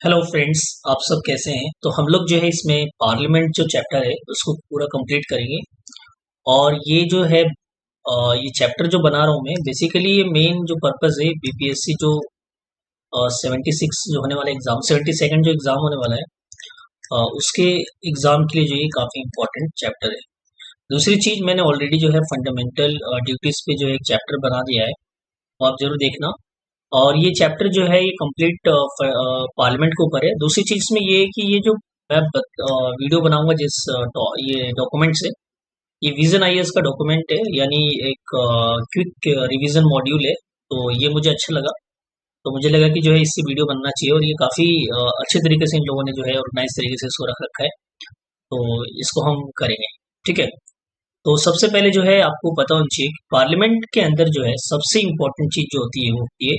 Hello friends, आप सब कैसे हैं। तो हम लोग जो है इसमें पार्लियामेंट जो चैप्टर है उसको पूरा कंप्लीट करेंगे। और ये जो है ये चैप्टर जो बना रहा हूँ मैं, बेसिकली ये मेन जो पर्पस है बीपीएससी जो 76 जो होने वाला एग्जाम, 72nd जो एग्जाम होने वाला है, उसके एग्जाम के लिए जो ये काफ़ी इंपॉर्टेंट चैप्टर है। दूसरी चीज़, मैंने ऑलरेडी जो है फंडामेंटल ड्यूटीज़ पे जो एक चैप्टर बना दिया है, वो आप जरूर देखना। और ये चैप्टर जो है ये कंप्लीट पार्लियामेंट के ऊपर है। दूसरी चीज में ये है कि ये जो मैं वीडियो बनाऊंगा जिस ये डॉक्यूमेंट से, ये विजन आईएएस का डॉक्यूमेंट है, यानी एक क्विक रिवीजन मॉड्यूल है। तो ये मुझे अच्छा लगा, तो मुझे लगा कि जो है इससे वीडियो बनना चाहिए। और ये काफ़ी अच्छे तरीके से इन लोगों ने जो है ऑर्गेनाइज तरीके से इसको रख रखा है, तो इसको हम करेंगे। ठीक है। तो सबसे पहले जो है आपको पता होना चाहिए कि पार्लियामेंट के अंदर जो है सबसे इम्पोर्टेंट चीज जो होती है वो होती है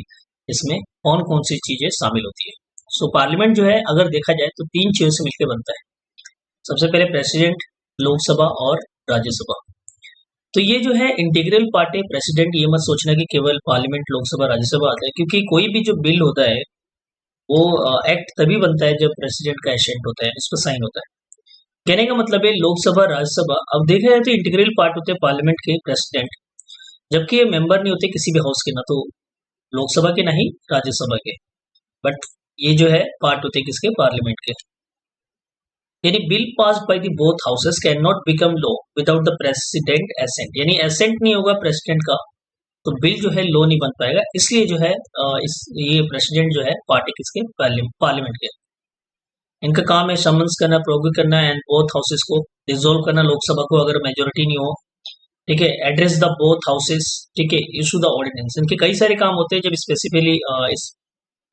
इसमें कौन कौन सी चीजें शामिल होती है। सो पार्लियामेंट जो है अगर देखा जाए तो तीन चीजों से मिलकर बनता है। सबसे पहले प्रेसिडेंट, लोकसभा और राज्यसभा। तो ये जो है इंटीग्रल पार्ट है प्रेसिडेंट। ये मत सोचना कि केवल पार्लियामेंट, लोकसभा, राज्यसभा आता है, क्योंकि कोई भी जो बिल होता है वो एक्ट तभी बनता है जब प्रेसिडेंट का एसेंट होता है, इस पर साइन होता है। कहने का मतलब है लोकसभा, राज्यसभा, अब देखा जाए तो इंटीग्रल पार्ट होते हैं पार्लियामेंट के प्रेसिडेंट, जबकि ये मेंबर नहीं होते किसी भी हाउस के, ना तो लोकसभा के ना ही राज्यसभा के। बट ये जो है पार्ट होते हैं किसके, पार्लियामेंट के। यानी bill pass by the both houses can not become law without the president assent. यानी एसेंट नहीं होगा प्रेसिडेंट का तो बिल जो है लॉ नहीं बन पाएगा। इसलिए जो है ये प्रेसिडेंट जो है पार्टी किसके, पार्लियामेंट के। इनका काम है समन्स करना, प्रोग्राम करना एंड बोथ हाउसेस को डिसॉल्व करना, लोकसभा को अगर मेजोरिटी नहीं हो। ठीक है। Address the both houses. ठीक है। Issue the ordinance. इनके कई सारे काम होते हैं। जब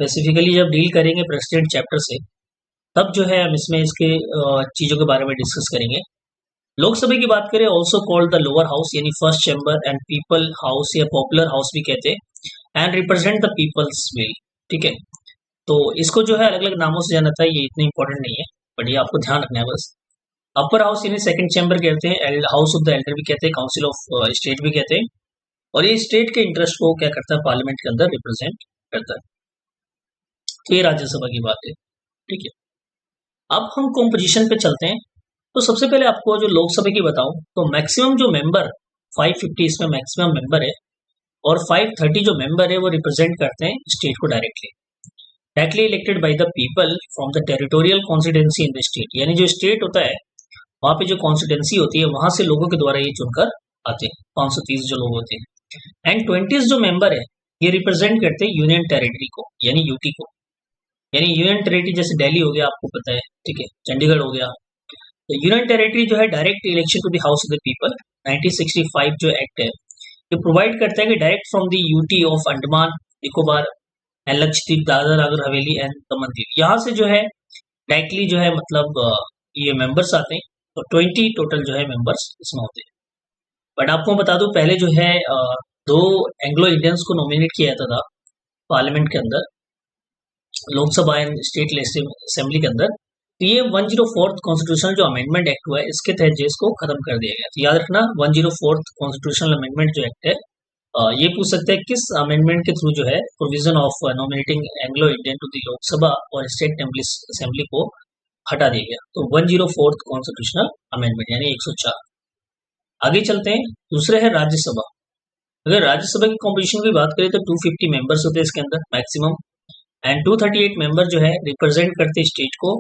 स्पेसिफिकली जब डील करेंगे प्रेसिडेंट चैप्टर से, तब जो है हम इसमें इसके चीजों के बारे में डिस्कस करेंगे। लोकसभा की बात करें, also called the lower house, यानी first chamber and people house या पॉपुलर हाउस भी कहते हैं, and represent the people's will. ठीक है। तो इसको जो है अलग अलग नामों से जाना था, ये इतने इंपॉर्टेंट नहीं है, बट ये आपको ध्यान रखना है बस। अपर हाउस यानी सेकंड चैम्बर कहते हैं, हाउस ऑफ द एल्डर भी कहते हैं, काउंसिल ऑफ स्टेट भी कहते हैं। और ये स्टेट के इंटरेस्ट को क्या करता है, पार्लियामेंट के अंदर रिप्रेजेंट करता है। तो ये राज्यसभा की बात है। ठीक है। अब हम कॉम्पोजिशन पे चलते हैं। तो सबसे पहले आपको जो लोकसभा की बताऊं तो मैक्सिमम जो मेंबर 550 इसमें मैक्सिमम मेंबर है, और 530 जो मेंबर है वो रिप्रेजेंट करते हैं स्टेट को directly elected by the people from the territorial constituency in the state. यानी जो स्टेट होता है वहां पे जो कॉन्स्टिट्यूंसी होती है वहां से लोगों के द्वारा ये चुनकर आते हैं, 530 जो लोग होते हैं। एंड 20 जो मेंबर है ये रिप्रेजेंट करते हैं यूनियन टेरिटरी को, यानी यूटी को। यानी यूनियन टेरिटरी जैसे दिल्ली हो गया, आपको पता है, ठीक है, चंडीगढ़ हो गया। तो यूनियन टेरिटरी जो है direct election to the house of the people, 1965 जो एक्ट है ये प्रोवाइड करता है कि direct from the UT of Andaman Nicobar and Lakshadweep, Dadra Nagar Haveli and Daman Diu, यहाँ से जो है डायरेक्टली जो है मतलब ये मेंबर्स आते हैं। तो 20 टोटल जो है मेंबर्स इसमें होते हैं। बट आपको बता दूं पहले जो है दो एंग्लो इंडियंस को नॉमिनेट किया जाता था पार्लियामेंट के अंदर, लोकसभा एंड स्टेट असेंबली के अंदर। तो ये 104th कॉन्स्टिट्यूशनल जो अमेंडमेंट एक्ट हुआ है इसके तहत जो इसको खत्म कर दिया गया। तो याद रखना 104th कॉन्स्टिट्यूशनल अमेंडमेंट जो एक्ट है, ये पूछ सकते हैं किस अमेंडमेंट के थ्रू जो है provision of nominating Anglo Indian to the Lok Sabha और स्टेट असेंबली को हटा दिया गया। तो 104th कॉन्स्टिट्यूशनल अमेंडमेंट यानी 104। आगे चलते हैं, दूसरे है राज्यसभा। अगर राज्यसभा की कॉम्पोजिशन की बात करें तो 250 मेंबर्स होते हैं इसके अंदर मैक्सिमम, एंड 238 मेंबर जो है रिप्रेजेंट करते हैं स्टेट को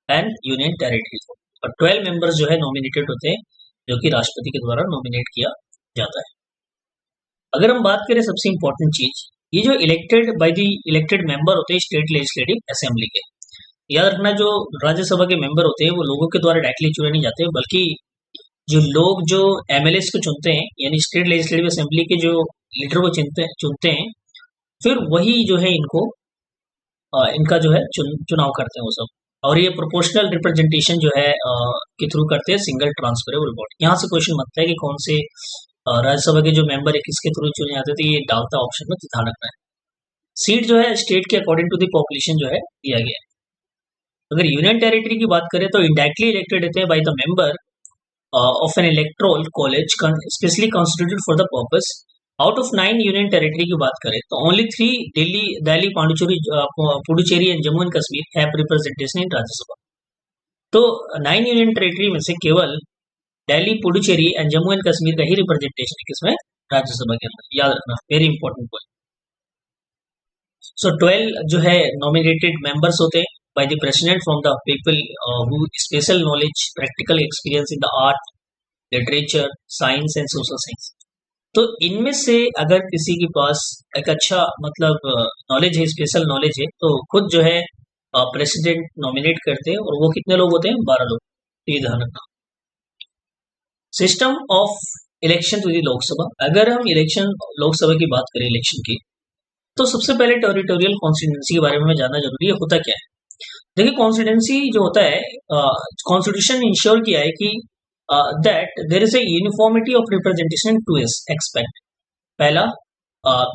एंड यूनियन टेरिटरी को, और 12 मेंबर्स जो है नॉमिनेटेड होते हैं, जो कि राष्ट्रपति के द्वारा नॉमिनेट किया जाता है। अगर हम बात करें सबसे इंपॉर्टेंट चीज, ये जो elected by the elected member होते हैं स्टेट लेजिस्लेटिव असेंबली के। याद रखना जो राज्यसभा के मेंबर होते हैं वो लोगों के द्वारा डायरेक्टली चुने नहीं जाते, बल्कि जो लोग जो एमएलएस को चुनते हैं, यानी स्टेट लेजिस्लेटिव असेंबली के जो लीडर को चुनते हैं, फिर वही जो है इनको इनका जो है चुनाव करते हैं वो सब। और ये प्रोपोर्शनल रिप्रेजेंटेशन जो है के थ्रू करते हैं सिंगल ट्रांसफरेबल वोट। यहाँ से क्वेश्चन बनता है कि कौन से राज्यसभा के जो मेंबर है किसके थ्रू चुने जाते थे, ये डालता ऑप्शन में ध्यान रखना है। सीट जो है स्टेट के अकॉर्डिंग टू द पॉपुलेशन जो है दिया गया है। अगर यूनियन टेरिटरी की बात करें तो इंडायरेक्टली इलेक्टेड रहते हैं by the member of N electoral college specially constituted for the purpose out of 9 union territory की बात करें तो only 3 Delhi, Delhi, Pondicherry, Puducherry and Jammu and Kashmir have representation in Rajya Sabha. तो 9 यूनियन टेरिटरी में से केवल दिल्ली, पुडुचेरी एंड जम्मू एंड कश्मीर का ही रिप्रेजेंटेशन है किसमें, राज्यसभा के अंदर, याद रखना, वेरी इंपॉर्टेंट पॉइंट। सो 12 जो है नॉमिनेटेड मेंबर्स होते हैं bye the president from the people who special knowledge, practical experience in the art, literature, science and social science. तो इनमें से अगर किसी के पास एक अच्छा मतलब नॉलेज है, स्पेशल नॉलेज है, तो खुद जो है प्रेसिडेंट नॉमिनेट करते हैं, और वो कितने लोग होते हैं, 12 लोग। तो ये ध्यान रखना। System of election to the Lok Sabha, अगर हम इलेक्शन लोकसभा की बात करें इलेक्शन की, तो सबसे पहले टेरिटोरियल कॉन्स्टिट्यूंसी के बारे में जानना जरूरी है, होता क्या है। देखिए कॉन्स्टिट्यूंसी जो होता है, कॉन्स्टिट्यूशन इंश्योर किया है कि that there is a uniformity of representation to expect, पहला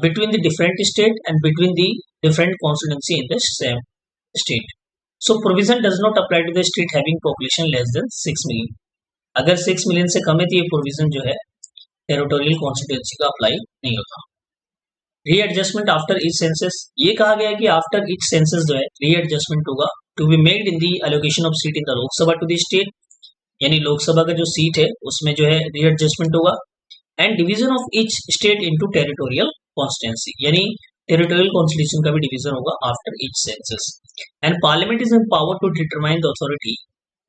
between the different state and between the different constituency in the same state. So provision does not apply to the state having population less than 6 million. अगर 6 million से कम है तो ये provision जो है territorial constituency का apply नहीं होता। रीएडजस्टमेंट आफ्टर ईच सेंसस, ये कहा गया है कि आफ्टर ईच सेंसस जो है रीएडजस्टमेंट होगा to be made in the allocation of seat in the Lok Sabha to the state, यानी लोकसभा का जो सीट है उसमें जो है रीएडजस्टमेंट होगा। And division of each state into territorial constituency, यानी टेरिटोरियल कॉन्स्टिट्यूशन का भी डिवीजन होगा after each census. And parliament is empowered to determine the authority,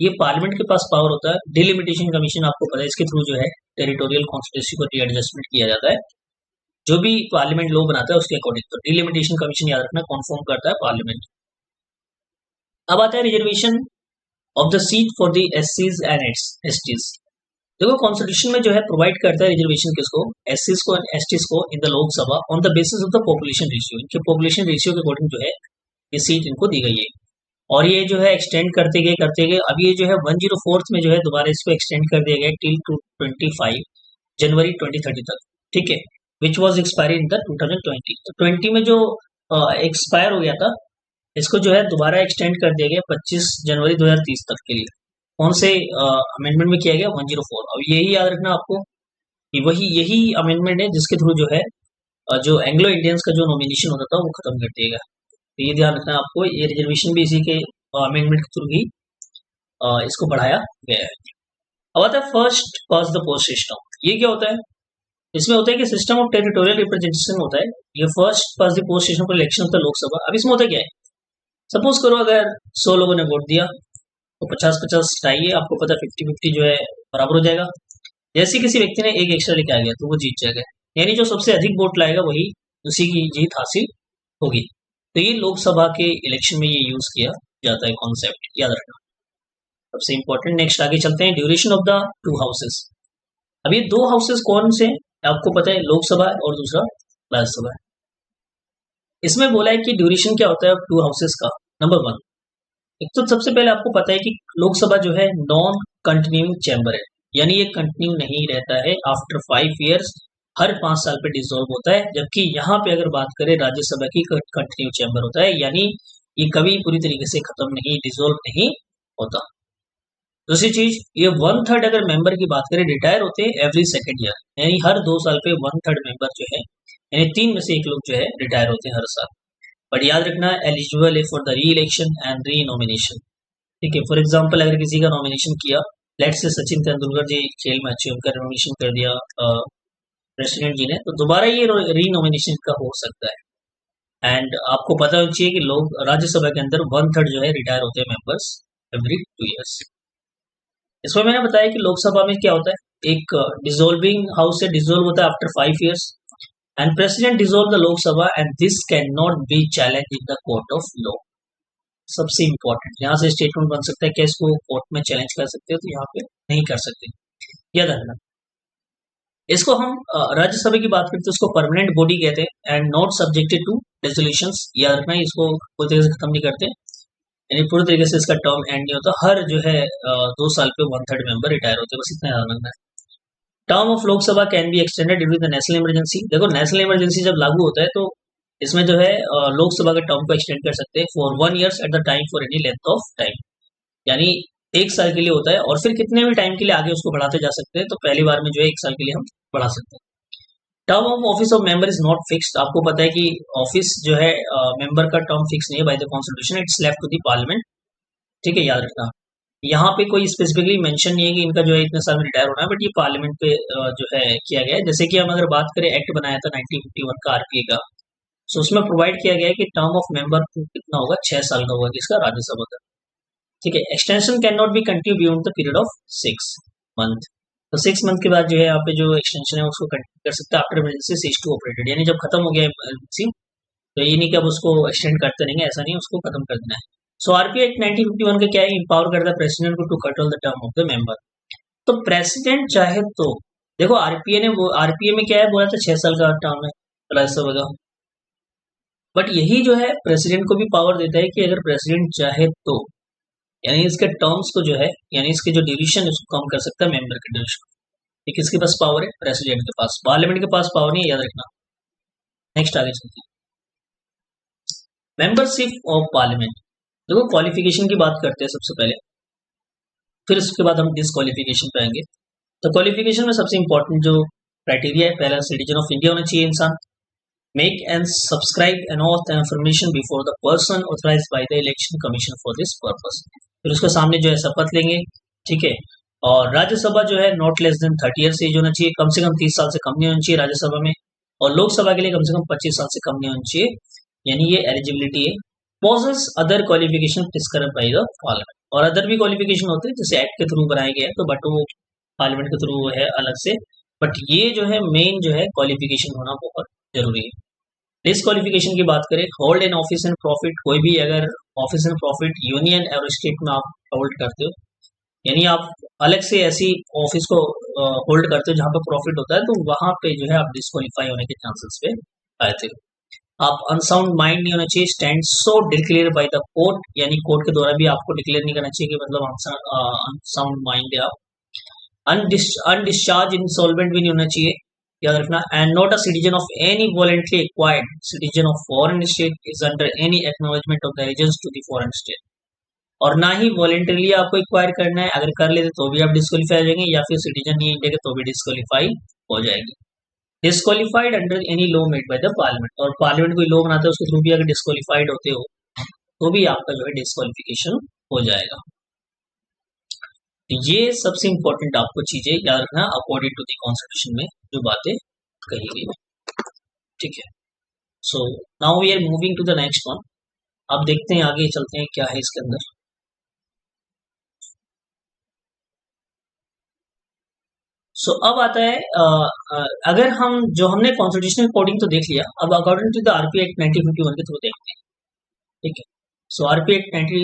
ये पार्लियामेंट के पास पावर होता है। डिलिमिटेशन कमीशन आपको पता है, इसके थ्रू जो है टेरिटोरियल कॉन्स्टिट्यूंसी को रीएडजस्टमेंट किया जाता है, जो भी पार्लियामेंट लॉ बनाता है उसके अकॉर्डिंग। तो डिलिमिटेशन कमीशन याद रखना, कॉन्फर्म करता है पार्लियामेंट। अब आता है reservation of the seat for the एससीज एंड एसटीज। देखो कॉन्स्टिट्यूशन में जो है प्रोवाइड करता है रिजर्वेशन किसको, एससीज को एंड एसटीज को इन the Lok Sabha on the basis of the population ratio, इनके पॉपुलेशन रेशियो के अकॉर्डिंग जो है ये सीट इनको दी गई है। और ये जो है एक्सटेंड करते गए, अब ये जो है 104th में जो है दोबारा इसको एक्सटेंड कर दिया गया टिल 25 जनवरी 2030 तक, ठीक है, which was expiry in the 2020। तो 20 में जो एक्सपायर हो गया था, इसको जो है दोबारा एक्सटेंड कर दिया गया 25 जनवरी 2030 तक के लिए। कौन से अमेंडमेंट में किया गया, 104। अब यही याद रखना आपको कि यही अमेंडमेंट है जिसके थ्रू जो है जो एंग्लो इंडियंस का जो नॉमिनेशन होता था वो खत्म कर दिया गया। तो ये ध्यान रखना आपको, ये रिजर्वेशन भी इसी के अमेंडमेंट के थ्रू ही इसको बढ़ाया गया है। अब आता है first pass the post system. ये क्या होता है, इसमें होता है कि सिस्टम ऑफ टेरिटोरियल रिप्रेजेंटेशन होता है। ये first pass the post system for election of the Lok Sabha. अब इसमें होता क्या है, सपोज करो अगर 100 लोगों ने वोट दिया तो 50-50 चाहिए, आपको पता 50-50 जो है बराबर हो जाएगा। जैसे किसी व्यक्ति ने एक एक्स्ट्रा लेके आ गया तो वो जीत जाएगा, यानी जो सबसे अधिक वोट लाएगा वही उसी की जीत हासिल होगी। तो ये लोकसभा के इलेक्शन में ये यूज किया जाता है कॉन्सेप्ट, याद रखना सबसे इंपॉर्टेंट। नेक्स्ट आगे चलते हैं, ड्यूरेशन ऑफ द 2 हाउसेस। अब ये 2 हाउसेस कौन से आपको पता है, लोकसभा और दूसरा राज्यसभा है। इसमें बोला है कि ड्यूरेशन क्या होता है 2 हाउसेस का। नंबर 1, एक तो सबसे पहले आपको पता है कि लोकसभा जो है नॉन कंटिन्यूइंग चैम्बर है, यानी ये कंटिन्यू नहीं रहता है, आफ्टर 5 ईयर्स हर 5 साल पे डिसॉल्व होता है। जबकि यहाँ पे अगर बात करें राज्यसभा की, कंटिन्यू चैम्बर होता है, यानी ये कभी पूरी तरीके से खत्म नहीं, डिसॉल्व नहीं होता। दूसरी चीज, ये 1/3 अगर मेंबर की बात करें रिटायर होते हैं एवरी 2nd ईयर, यानी हर 2 साल पे 1/3 मेंबर जो है, यानी 3 में से 1 लोग जो है रिटायर होते हैं हर साल। बट याद रखना एलिजिबल है फॉर द री इलेक्शन एंड री नॉमिनेशन, ठीक है। फॉर एग्जाम्पल अगर किसी का नॉमिनेशन किया, लेट्स से सचिन तेंदुलकर जी खेल में अच्छे, उनका नॉमिनेशन कर दिया प्रेसिडेंट जी ने, तो दोबारा ये री नॉमिनेशन का हो सकता है। एंड आपको पता होना चाहिए कि लोग राज्यसभा के अंदर 1/3 जो है रिटायर होते हैं मेंबर्स एवरी 2 ईयर्स। इसमें मैंने बताया कि लोकसभा में क्या होता है, एक डिसॉल्विंग हाउस से डिसॉल्व होता है after 5 years, and president dissolve the Lok Sabha and this can not B challenge in the court of law. सबसे इंपॉर्टेंट, यहाँ से स्टेटमेंट बन सकता है कि इसको कोर्ट में चैलेंज कर सकते हो, तो यहाँ पे नहीं कर सकते, याद रखना। इसको हम राज्यसभा की बात करते हैं, उसको परमानेंट बॉडी कहते हैं and not subjected to resolutions, याद रखना, इसको पूरी तरह से खत्म नहीं करते, यानी पूरी तरीके से इसका टर्म एंड नहीं होता। हर जो है 2 साल पे 1/3 मेंबर रिटायर होते हैं, बस इतना याद रखना है। Term of Lok Sabha can be extended during the national emergency. देखो नेशनल इमरजेंसी जब लागू होता है तो इसमें जो है लोकसभा के टर्म को एक्सटेंड कर सकते हैं for 1 year at the time for any length of time, यानी 1 साल के लिए होता है, और फिर कितने भी टाइम के लिए आगे उसको बढ़ाते जा सकते हैं। तो पहली बार में जो है 1 साल के लिए हम बढ़ा सकते हैं। Term of office of member is not fixed. आपको पता है कि ऑफिस जो है मेंबर का टर्म फिक्स नहीं है by the constitution, it's left to the parliament. ठीक है, याद रखना। यहाँ पे कोई स्पेसिफिकली मेंशन नहीं है कि इनका जो है इतने साल में रिटायर होना है, बट ये पार्लियामेंट पे जो है किया गया है। जैसे कि हम अगर बात करें, एक्ट बनाया था 1951 का आरपीए का, सो उसमें प्रोवाइड किया गया है कि टर्म ऑफ मेंबर कितना होगा, 6 साल का होगा किसका, राज्यसभा का। ठीक है, extension can not B continue beyond the period of 6 month. तो 6 मंथ के बाद जो है यहाँ पे जो एक्सटेंशन है उसको कंटिन्यू कर सकते हैं after emergency cease to operated, यानी जब खत्म हो गया इमरजेंसी तो ये नहीं कि अब उसको एक्सटेंड करते रहेंगे, ऐसा नहीं, उसको खत्म कर देना है। सो आरपीए एक्ट 1951 का क्या है, इंपावर करता है प्रेसिडेंट को to control the term of the member. तो प्रेसिडेंट चाहे तो, देखो आरपीए ने वो आरपीए में क्या है बोला था, 6 साल का टर्म है राज्यसभा का, बट यही जो है प्रेसिडेंट को भी पावर देता है कि अगर प्रेसिडेंट चाहे तो, यानी इसके टर्म्स को जो है, यानी इसके जो ड्यूरेशन है उसको कम कर सकता है मेंबर के ड्यूरेशन। ये किसके पास पावर है, प्रेसिडेंट के पास, पार्लियामेंट के पास पावर नहीं है, याद रखना। नेक्स्ट आगे चलते हैं, मेंबरशिप ऑफ पार्लियामेंट। देखो क्वालिफिकेशन की बात करते हैं सबसे पहले, फिर उसके बाद हम डिसक्वालिफिकेशन पे आएंगे। तो क्वालिफिकेशन में सबसे इंपॉर्टेंट जो क्राइटेरिया है, पहला सिटीजन ऑफ इंडिया होना चाहिए इंसान, make and subscribe an oath information before the person authorized by the election commission for this purpose. फिर उसके सामने जो है शपथ लेंगे, ठीक है। और राज्यसभा जो है not less than 30 year age होना चाहिए, कम से कम 30 साल से कम नहीं होना चाहिए राज्यसभा में, और लोकसभा के लिए कम से कम 25 साल से कम नहीं होना चाहिए, यानी ये एलिजिबिलिटी है। Possess other qualification prescribed by the parliament, और अदर भी क्वालिफिकेशन होते हैं जैसे एक्ट के थ्रू बनाए गए हैं, तो बट वो पार्लियामेंट के थ्रू है अलग से, बट ये जो है मेन जो है क्वालिफिकेशन होना बहुत जरूरी है। डिस्क्वालिफिकेशन की बात करें, hold in office and profit, कोई भी अगर ऑफिस एंड प्रॉफिट यूनियन और स्टेट में आप होल्ड करते हो, यानी आप अलग से ऐसी ऑफिस को होल्ड करते हो जहां पर प्रॉफिट होता है, तो वहां पे जो है आप डिस्क्वालीफाई होने के चांसेस पे आए थे। आप अनसाउंड माइंड नहीं होना चाहिए, stand so declare by the court, यानी कोर्ट के द्वारा भी आपको डिक्लेयर नहीं करना चाहिए कि मतलब अनसाउंड माइंड है आप। अनडिस्चार्ज इंसॉल्वेंट भी नहीं होना चाहिए, याद रखना। And not a citizen of any voluntary acquired citizen of foreign state is under any acknowledgement of the allegiance to the foreign state, और ना ही वॉलेंटरली आपको एक्वायर करना है, अगर कर लेते तो भी आप डिस्क्वालीफाई हो जाएंगे, या फिर सिटीजन नहीं इंडिया के तो भी डिस्क्वालीफाई हो जाएगी। Disqualified under any law made by the parliament, और पार्लियामेंट कोई लॉ बनाता है उसके थ्रू भी अगर डिस्क्वालीफाइड होते हो तो भी आपका जो है डिस्क्वालिफिकेशन हो जाएगा। ये सबसे इंपॉर्टेंट आपको चीजें याद रखना अकॉर्डिंग टू द कॉन्स्टिट्यूशन में जो बातें कही गई है, ठीक है। So now we are moving to the next one. अब देखते हैं आगे चलते हैं क्या है इसके अंदर। सो अब आता है अगर हम जो हमने कॉन्स्टिट्यूशनल कोडिंग तो देख लिया, अब according to the RP act 1951 के थ्रू देखते हैं, ठीक है। सो आरपी एक्ट 90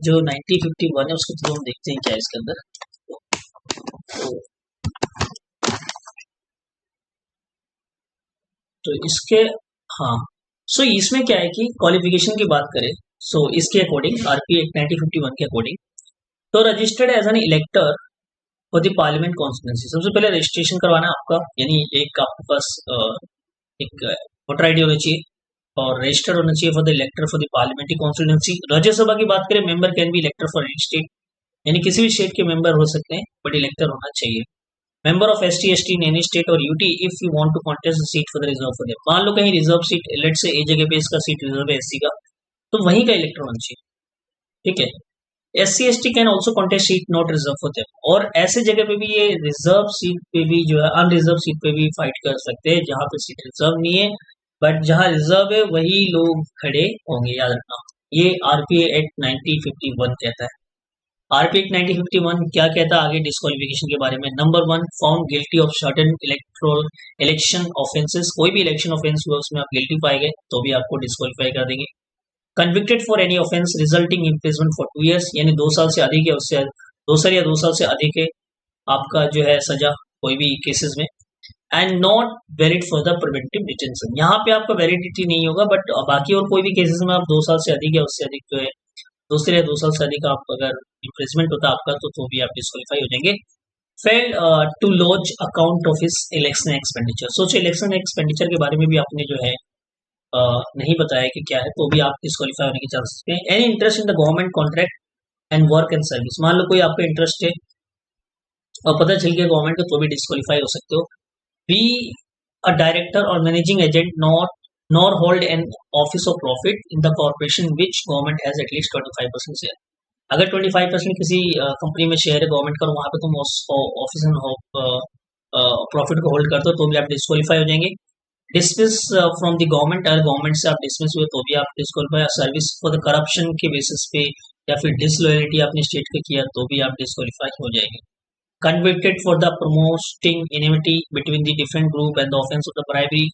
जो 1951 है उसके थ्रू हम देखते हैं क्या है इसके अंदर। तो इसके, हाँ, सो इसमें क्या है कि क्वालिफिकेशन की बात करें, सो इसके अकॉर्डिंग आरपी एक्ट 1951 के अकॉर्डिंग, तो registered as an elector for the parliament constituency, सबसे पहले रजिस्ट्रेशन करवाना आपका, यानी एक आपके पास एक वोटर आईडी होना चाहिए और रजिस्टर्ड होना चाहिए for the इलेक्टर for the parliamentary constituency. Rajya Sabha की बात करें, member can be इलेक्टर for any state, यानी किसी भी स्टेट के मेंबर हो सकते हैं, बट इलेक्टर होना चाहिए। Member of ST/ST in any state और UT if you want to contest seat for the reserve for them, मान लो कहीं रिजर्व सीट, लेट से एक जगह पे इसका सीट रिजर्व है SC का, तो वहीं का इलेक्टर होना चाहिए, ठीक है। SC/ST can also contest seat not reserve for them, और ऐसे जगह पे भी ये रिजर्व सीट पे भी जो है अनरिजर्व सीट पे भी फाइट कर सकते हैं जहां पे सीट रिजर्व नहीं है, बट जहां रिजर्व है वही लोग खड़े होंगे, याद रखना। ये आरपीए एक्ट 1951 कहता है। आरपी एक्ट 1951 क्या कहता है आगे डिस्क्वालिफिकेशन के बारे में। Number 1, found guilty of certain electoral election offences, कोई भी इलेक्शन ऑफेंस हुआ उसमें आप गिल्टी पाए गए तो भी आपको डिस्क्वालीफाई कर देंगे। Convicted for any offence resulting imprisonment for 2 years, यानी 2 साल से अधिक है, उससे 2 साल या 2 साल से अधिक है आपका जो है सजा कोई भी केसेस में। And not valid for the preventive detention, यहाँ पे आपका वैलिडिटी नहीं होगा, बट बाकी और कोई भी केसेस में आप 2 साल से अधिक है उससे अधिक जो है दूसरे या 2 साल से अधिक आप अगर इम्प्रेसमेंट होता है आपका तो भी आप डिस्क्वालीफाई हो जाएंगे। Fail to launch account of his election expenditure, सोचो इलेक्शन एक्सपेंडिचर के बारे में भी आपने जो है नहीं बताया कि क्या है, तो भी आप डिस्क्वालीफाई होने के चांसेस हैं। Any interest in the government contract and work and service, मान लो कोई आपका इंटरेस्ट है और पता चल गया गवर्नमेंट का, तो भी डिस्क्वालीफाई हो सकते हो। Be a director or managing agent nor hold an office of profit in the corporation which government has at least 25% share. अगर 25% किसी कंपनी में शेयर है गवर्नमेंट का, वहां पे तुम ऑफिस प्रॉफिट को होल्ड करते हो तो भी आप डिस्क्वालीफाई हो जाएंगे. डिसमिस फ्रॉम द गवर्नमेंट, अगर गवर्नमेंट से आप डिसमिस हुए तो भी आप disqualify. Service for the corruption के बेसिस पे या फिर डिसलॉयलिटी आपने स्टेट पे किया तो भी आप डिस्क्वालीफाई हो जाएंगे. Convicted for the promoting enmity between the different group and the offense of the bribery.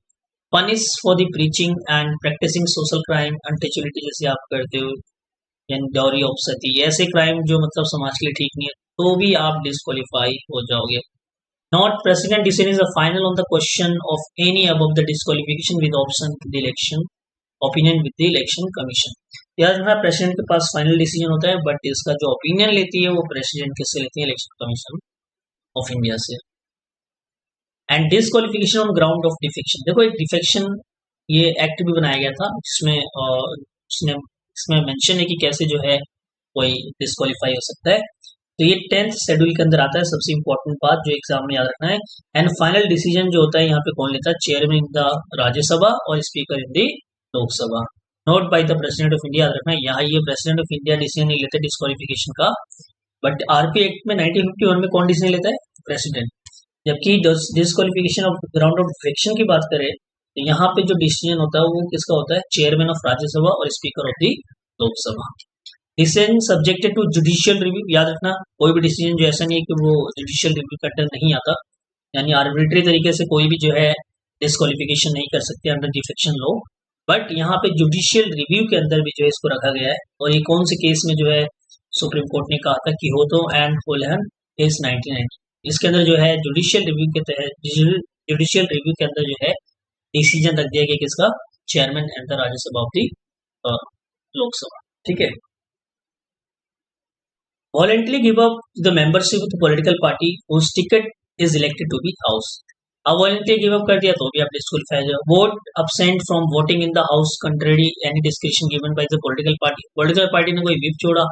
Punished for the preaching and practicing social crime, untouchability जैसे आप करते हो, यानी डॉरी ऑप्सती, ऐसे क्राइम जो मतलब समाज के लिए ठीक नहीं है तो भी आप डिस्क्वालीफाई हो जाओगे. Not president decision is a final on the question of any above the disqualification with option the election opinion with the election commission. याद रखना प्रेसिडेंट के पास फाइनल डिसीजन होता है, बट इसका जो ओपिनियन लेती है वो प्रेसिडेंट किससे लेती है? इलेक्शन कमीशन ऑफ इंडिया से. And disqualification on ground of defection. देखो एक डिफेक्शन ये एक्ट भी बनाया गया था जिसमें इसमें मेंशन है कि कैसे जो है कोई डिस्क्वालीफाई हो सकता है. तो ये 10th शेड्यूल के अंदर आता है. सबसे इंपॉर्टेंट बात जो एग्जाम में याद रखना है, एंड फाइनल डिसीजन जो होता है यहाँ पे कौन लेता है? चेयरमैन इन द राज्यसभा और speaker in the Lok Sabha. Note bye the president of India. याद रखना है यहाँ ये प्रेसिडेंट ऑफ इंडिया डिसीजन नहीं लेते डिस्क्वालिफिकेशन का, बट आरपी एक्ट में 1951 में कौन डिसीजन लेता है? प्रेसिडेंट. जबकि disqualification of ground of defection की बात करें तो यहाँ पे जो डिसीजन होता है वो किसका होता है? चेयरमैन ऑफ राज्यसभा और speaker of the Lok Sabha. Decision subjected to judicial review. याद रखना कोई भी डिसीजन जो ऐसा नहीं है कि वो जुडिशियल रिव्यू के अंडर नहीं आता, यानी आर्बिट्री तरीके से कोई भी जो है डिस्क्वालिफिकेशन नहीं कर सकते अंडर डिफेक्शन लॉ, बट यहाँ पे जुडिशियल रिव्यू के अंदर भी जो है इसको रखा गया है. और ये कौन से केस में जो है सुप्रीम कोर्ट ने कहा था? Kihoto and Hollohan case 1990. इसके अंदर जो है जुडिशियल रिव्यू के तहत जुडिशियल रिव्यू के अंदर जो है डिसीजन रख दिया गया किसका? Chairman and the Rajya Sabha of the Lok Sabha. ठीक है. Voluntarily give up the membership of the political party whose ticket is elected to be house. अब वॉलेंटरी गिव अप कर दिया तो भी आप डिस्क्वालीफाई हो जाओ. Vote absent from voting in the house contrary any discretion given by the political party. Political party ने कोई विप छोड़ा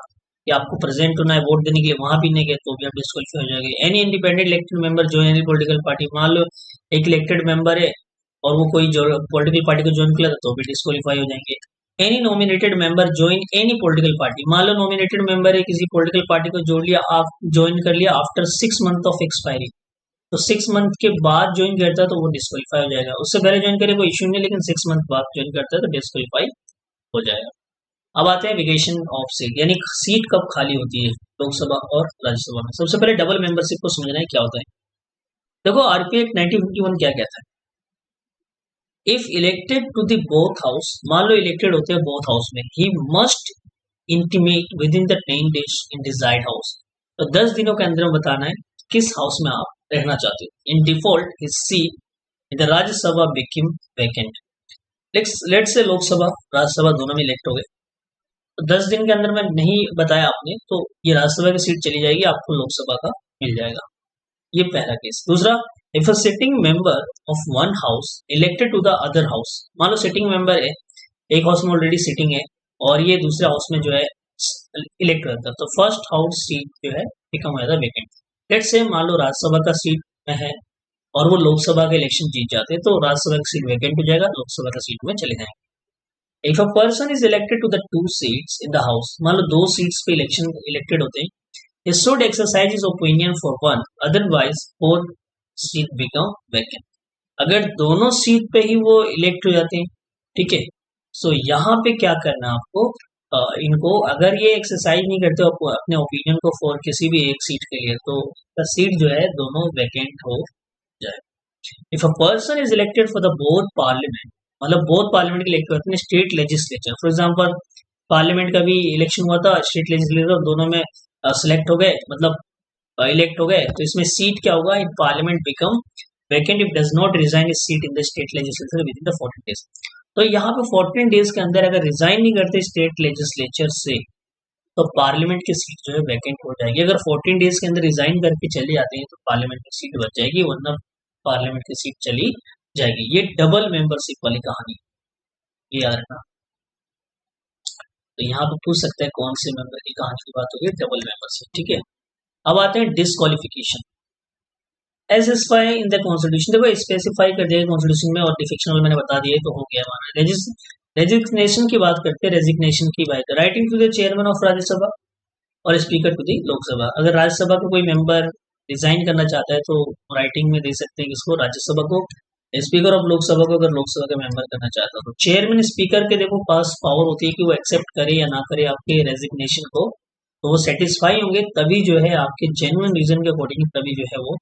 कि आपको प्रेजेंट होना है वोट देने के लिए, वहां भी नहीं गए तो भी आप डिस्क्वालीफाई हो जाएंगे. Any independent elected member join any political party. मान लो एक इलेक्टेड मेंबर है और वो कोई पॉलिटिकल पार्टी को ज्वाइन किया तो भी डिस्क्वालीफाई हो जाएंगे. Any nominated member join any political party. मान लो नॉमिनेटेड मेंबर है किसी पॉलिटिकल पार्टी को जोड़ लिया, आप ज्वाइन कर लिया आफ्टर 6 मंथ ऑफ एक्सपायरी, तो 6 मंथ के बाद ज्वाइन करता है तो वो डिस्क्वालीफाई हो जाएगा. उससे पहले ज्वाइन करे कोई इश्यू नहीं, लेकिन 6 मंथ बाद ज्वाइन करता है तो डिस्क्वालीफाई हो जाएगा. अब आते हैं वेकेशन ऑफ सीट, यानी सीट कब खाली होती है लोकसभा और राज्यसभा में. सबसे पहले डबल मेंबरशिप को समझना है क्या होता है. देखो आरपी एक्ट 1951 क्या कहता है? If elected to the both house, मान लो इलेक्टेड होते हैं बोथ हाउस में, he must intimate within the 10 days in desired house. तो 10 दिनों के अंदर बताना है किस हाउस में आप रहना चाहते हो. In default his seat in the Rajya Sabha become vacant. Let's say Lok Sabha Rajya Sabha दोनों में इलेक्ट हो गए, तो 10 दिन के अंदर में नहीं बताया आपने तो ये राज्यसभा की सीट चली जाएगी, आपको लोकसभा का मिल जाएगा. ये पहला केस. दूसरा, if a sitting member of one house elected to the other house. मान लो सिटिंग मेंबर है, एक हाउस में ऑलरेडी सिटिंग है और ये दूसरे हाउस में जो है इलेक्ट करता है, तो फर्स्ट हाउस सीट जो है become as a vacant. Let's say मान लो राज्यसभा का सीट में है और वो लोकसभा का इलेक्शन जीत जाते हैं तो राज्यसभा की सीट वेकेंट हो जाएगा, लोकसभा का सीट में चले जाएंगे. If a person is elected to the 2 seats in the house, मान लो 2 सीट्स पे इलेक्शन इलेक्टेड होते हैं, he should exercise his opinion for one, otherwise both seat become vacant. अगर दोनों सीट पे ही वो इलेक्ट हो जाते हैं, ठीक है, सो यहाँ पे क्या करना है आपको, इनको अगर ये एक्सरसाइज नहीं करते अपने ओपिनियन को फॉर किसी भी एक सीट के लिए, तो सीट जो है दोनों वैकेंट हो जाए. If a person is elected for the both parliament, मतलब बोथ पार्लियामेंट के इलेक्ट करते हैं state legislature. For example parliament का भी इलेक्शन हुआ था, स्टेट लेजिस्लेचर दोनों में सिलेक्ट हो गए, मतलब इलेक्ट हो गए, तो इसमें सीट क्या होगा? In parliament become vacant if does not resign is seat in the state legislature with in the 14 days. तो यहाँ पे 14 days के अंदर अगर रिजाइन नहीं करते स्टेट लेजिस्लेचर से तो पार्लियामेंट की सीट जो है वैकेंट हो जाएगी. अगर 14 days के अंदर रिजाइन करके चले जाते हैं तो पार्लियामेंट की सीट बच जाएगी, वरना पार्लियामेंट की सीट चली जाएगी. ये डबल मेंबरशिप वाली कहानी, ये याद रखना. तो यहाँ पे पूछ सकते हैं कौन से मेंबर की कहानी की बात होगी? Double membership. ठीक है. अब आते हैं disqualification. As specify in the constitution, देखो स्पेसिफाई कर दिया कॉन्स्टिट्यूशन में, और डिफिक्शनल मैंने बता दिया तो हो गया हमारा। रेजिग्नेशन की बात करते हैं, रेजिग्नेशन की बात, writing to the chairman of Rajya Sabha और स्पीकर टू दी लोकसभा। अगर राज्यसभा का कोई मेंबर रिजाइन करना चाहता है तो राइटिंग में दे सकते हैं किसको, राज्यसभा को। स्पीकर ऑफ लोकसभा को अगर लोकसभा का मेंबर करना चाहता है तो चेयरमैन स्पीकर के देखो पास पावर होती है कि वो एक्सेप्ट करे या ना करे आपके रेजिग्नेशन को, तो वो सेटिस्फाई होंगे तभी जो है आपके जेन्युइन रीजन के अकॉर्डिंग तभी जो है वो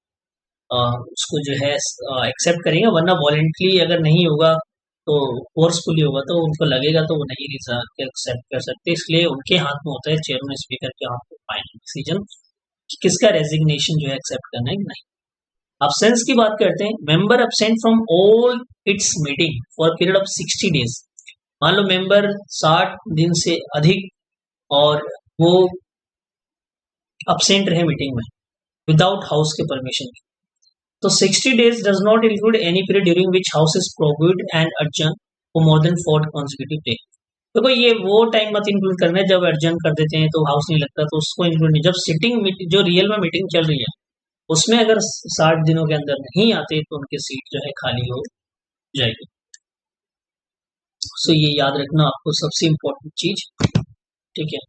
उसको जो है एक्सेप्ट करेंगे, वरना वॉलेंटली अगर नहीं होगा तो फोर्सफुली होगा तो उनको लगेगा तो वो नहीं एक्सेप्ट कर सकते। इसलिए उनके हाथ में होता है, चेयरमैन स्पीकर के हाथ में फाइनल डिसीजन कि किसका रेजिग्नेशन जो है एक्सेप्ट करना है कि नहीं। अब्सेंस की बात करते हैं, member absent from all it's meeting for period of 60 days. मान लो मेंबर 60 दिन से अधिक और वो अब्सेंट रहे मीटिंग में विदाउट हाउस के परमिशन के, तो 60 days does not include any period during which house is prorogued and adjourned for more than 4 consecutive days। देखो ये वो टाइम मत इंक्लूड करना है जब अर्जन कर देते हैं तो हाउस नहीं लगता, तो उसको इंक्लूड नहीं। जब सिटिंग जो रियल में मीटिंग चल रही है उसमें अगर 60 दिनों के अंदर नहीं आते तो उनकी सीट जो है खाली हो जाएगी। सो ये याद रखना आपको सबसे इम्पोर्टेंट चीज, ठीक है।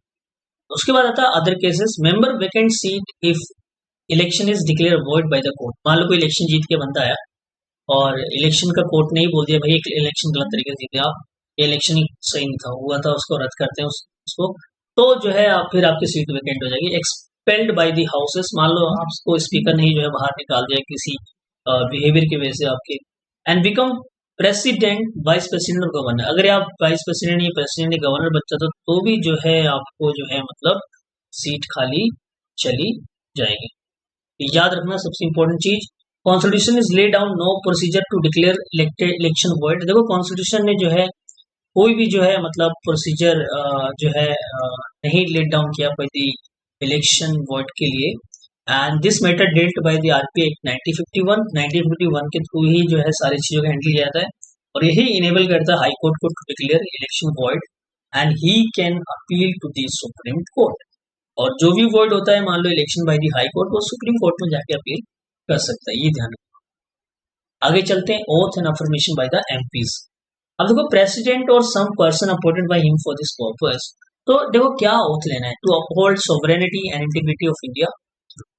उसके बाद आता है other cases, member vacant seat if election is declare void by the court. मान लो कोई इलेक्शन जीत के बंदा आया और इलेक्शन का कोर्ट ने ही बोल दिया भाई इलेक्शन गलत तरीके से जीते आप, ये इलेक्शन ही सही नहीं था, हुआ था, उसको रद्द करते हैं उसको, तो जो है आप फिर आपकी सीट वेकेंट हो जाएगी। एक्सपेल्ड बाय द हाउसेस, मान लो आपको स्पीकर ने ही जो है बाहर निकाल दिया किसी बिहेवियर की वजह से आपके, and become president, vice president और गवर्नर। अगर आप वाइस प्रेसिडेंट या प्रेसिडेंट या गवर्नर बन जाते तो भी जो है आपको जो है मतलब सीट खाली चली जाएगी। याद रखना सबसे इंपॉर्टेंट चीज, constitution is lay down no procedure to declare election void. देखो कॉन्स्टिट्यूशन ने जो है कोई भी जो है मतलब प्रोसीजर जो है नहीं लेट डाउन किया बाय द इलेक्शन वॉइड के लिए, and this matter dealt by the RPI act 1951 के थ्रू ही जो है सारी चीजों का हैंडल किया जाता है, और यही इनेबल करता है हाई कोर्ट को to declare election void and he can appeal to the supreme court. और जो भी वॉइड होता है मान लो election by the high court, वो सुप्रीम कोर्ट में जाके अपील कर सकता है, ये ध्यान रखना। आगे चलते हैं, oath and affirmation by the MPs. अब देखो प्रेसिडेंट और some person appointed by him for this purpose, तो देखो क्या ओथ लेना है, to uphold sovereignty and integrity of India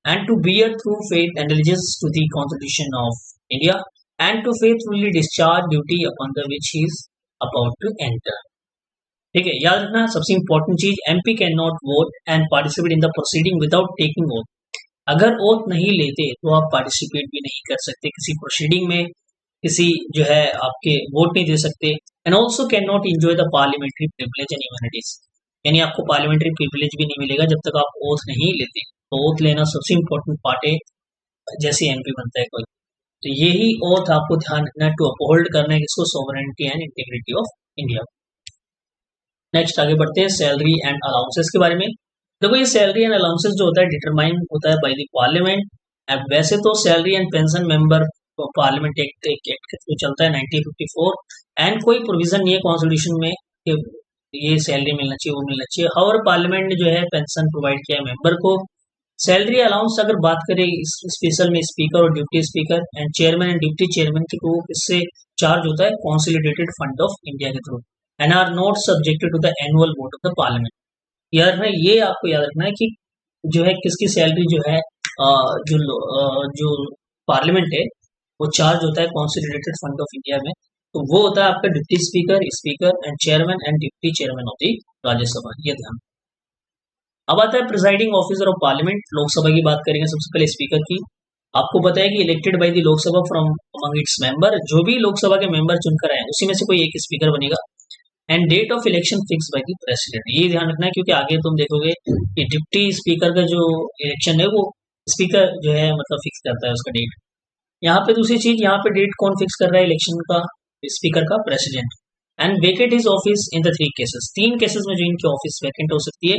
and to bear through faith and allegiance to the constitution of India and to faithfully discharge duty upon the which he is about to enter. ठीक है, याद रखना सबसे important चीज, MP can not vote and participate in the proceeding without taking oath. अगर oath नहीं लेते तो आप पार्टिसिपेट भी नहीं कर सकते किसी प्रोसीडिंग में, किसी जो है आपके वोट नहीं दे सकते, and also can not enjoy the parliamentary privilege and immunities. यानी आपको पार्लियामेंट्री प्रिविलेज भी नहीं मिलेगा जब तक आप ओथ नहीं लेते। तो ओथ लेना सबसे इंपॉर्टेंट पार्ट है जैसे एमपी बनता है कोई, तो यही ओथ आपको ध्यान रखना है, टू अपहोल्ड करना है किसको, sovereignty and integrity of India. Next आगे बढ़ते हैं सैलरी एंड अलाउंसेस के बारे में। देखो ये सैलरी एंड अलाउंसेस जो होता है डिटरमाइन होता है बाय द पार्लियामेंट। अब वैसे तो salary and pension member parliament act के थ्रू चलता है 1954, एंड कोई प्रोविजन नहीं है कॉन्स्टिट्यूशन में कि ये सैलरी मिलना चाहिए वो मिलना चाहिए। और पार्लियामेंट ने जो है पेंशन प्रोवाइड किया है मेंबर को। सैलरी अलाउंस अगर बात करें स्पेशल में स्पीकर और deputy speaker and chairman and deputy chairman के थ्रू इससे चार्ज होता है कॉन्सोलिडेटेड फंड ऑफ इंडिया के through and are not subjected to the annual vote of the parliament. याद रखना, ये आपको याद रखना है कि जो है किसकी सैलरी जो है जो पार्लियामेंट है वो चार्ज होता है कॉन्सोलिडेटेड फंड ऑफ इंडिया में, तो वो होता है आपका deputy speaker, speaker and chairman and deputy chairman of the Rajya Sabha, ये ध्यान। अब आता है presiding officer of parliament. Lok Sabha की बात करेंगे सबसे पहले स्पीकर की। आपको पता है कि elected by the Lok Sabha from among it's member, जो भी लोकसभा के मेंबर चुनकर आए उसी में से कोई एक स्पीकर बनेगा, and date of election fix by the president. ये ध्यान रखना है क्योंकि आगे तुम देखोगे कि डिप्टी स्पीकर का जो इलेक्शन है वो स्पीकर जो है मतलब फिक्स करता है उसका डेट। यहाँ पे दूसरी चीज, यहाँ पे डेट कौन फिक्स कर रहा है इलेक्शन का, स्पीकर का, president. And vacate his office in the 3 cases, 3 cases में जो इनकी ऑफिस वैकेंट हो सकती है,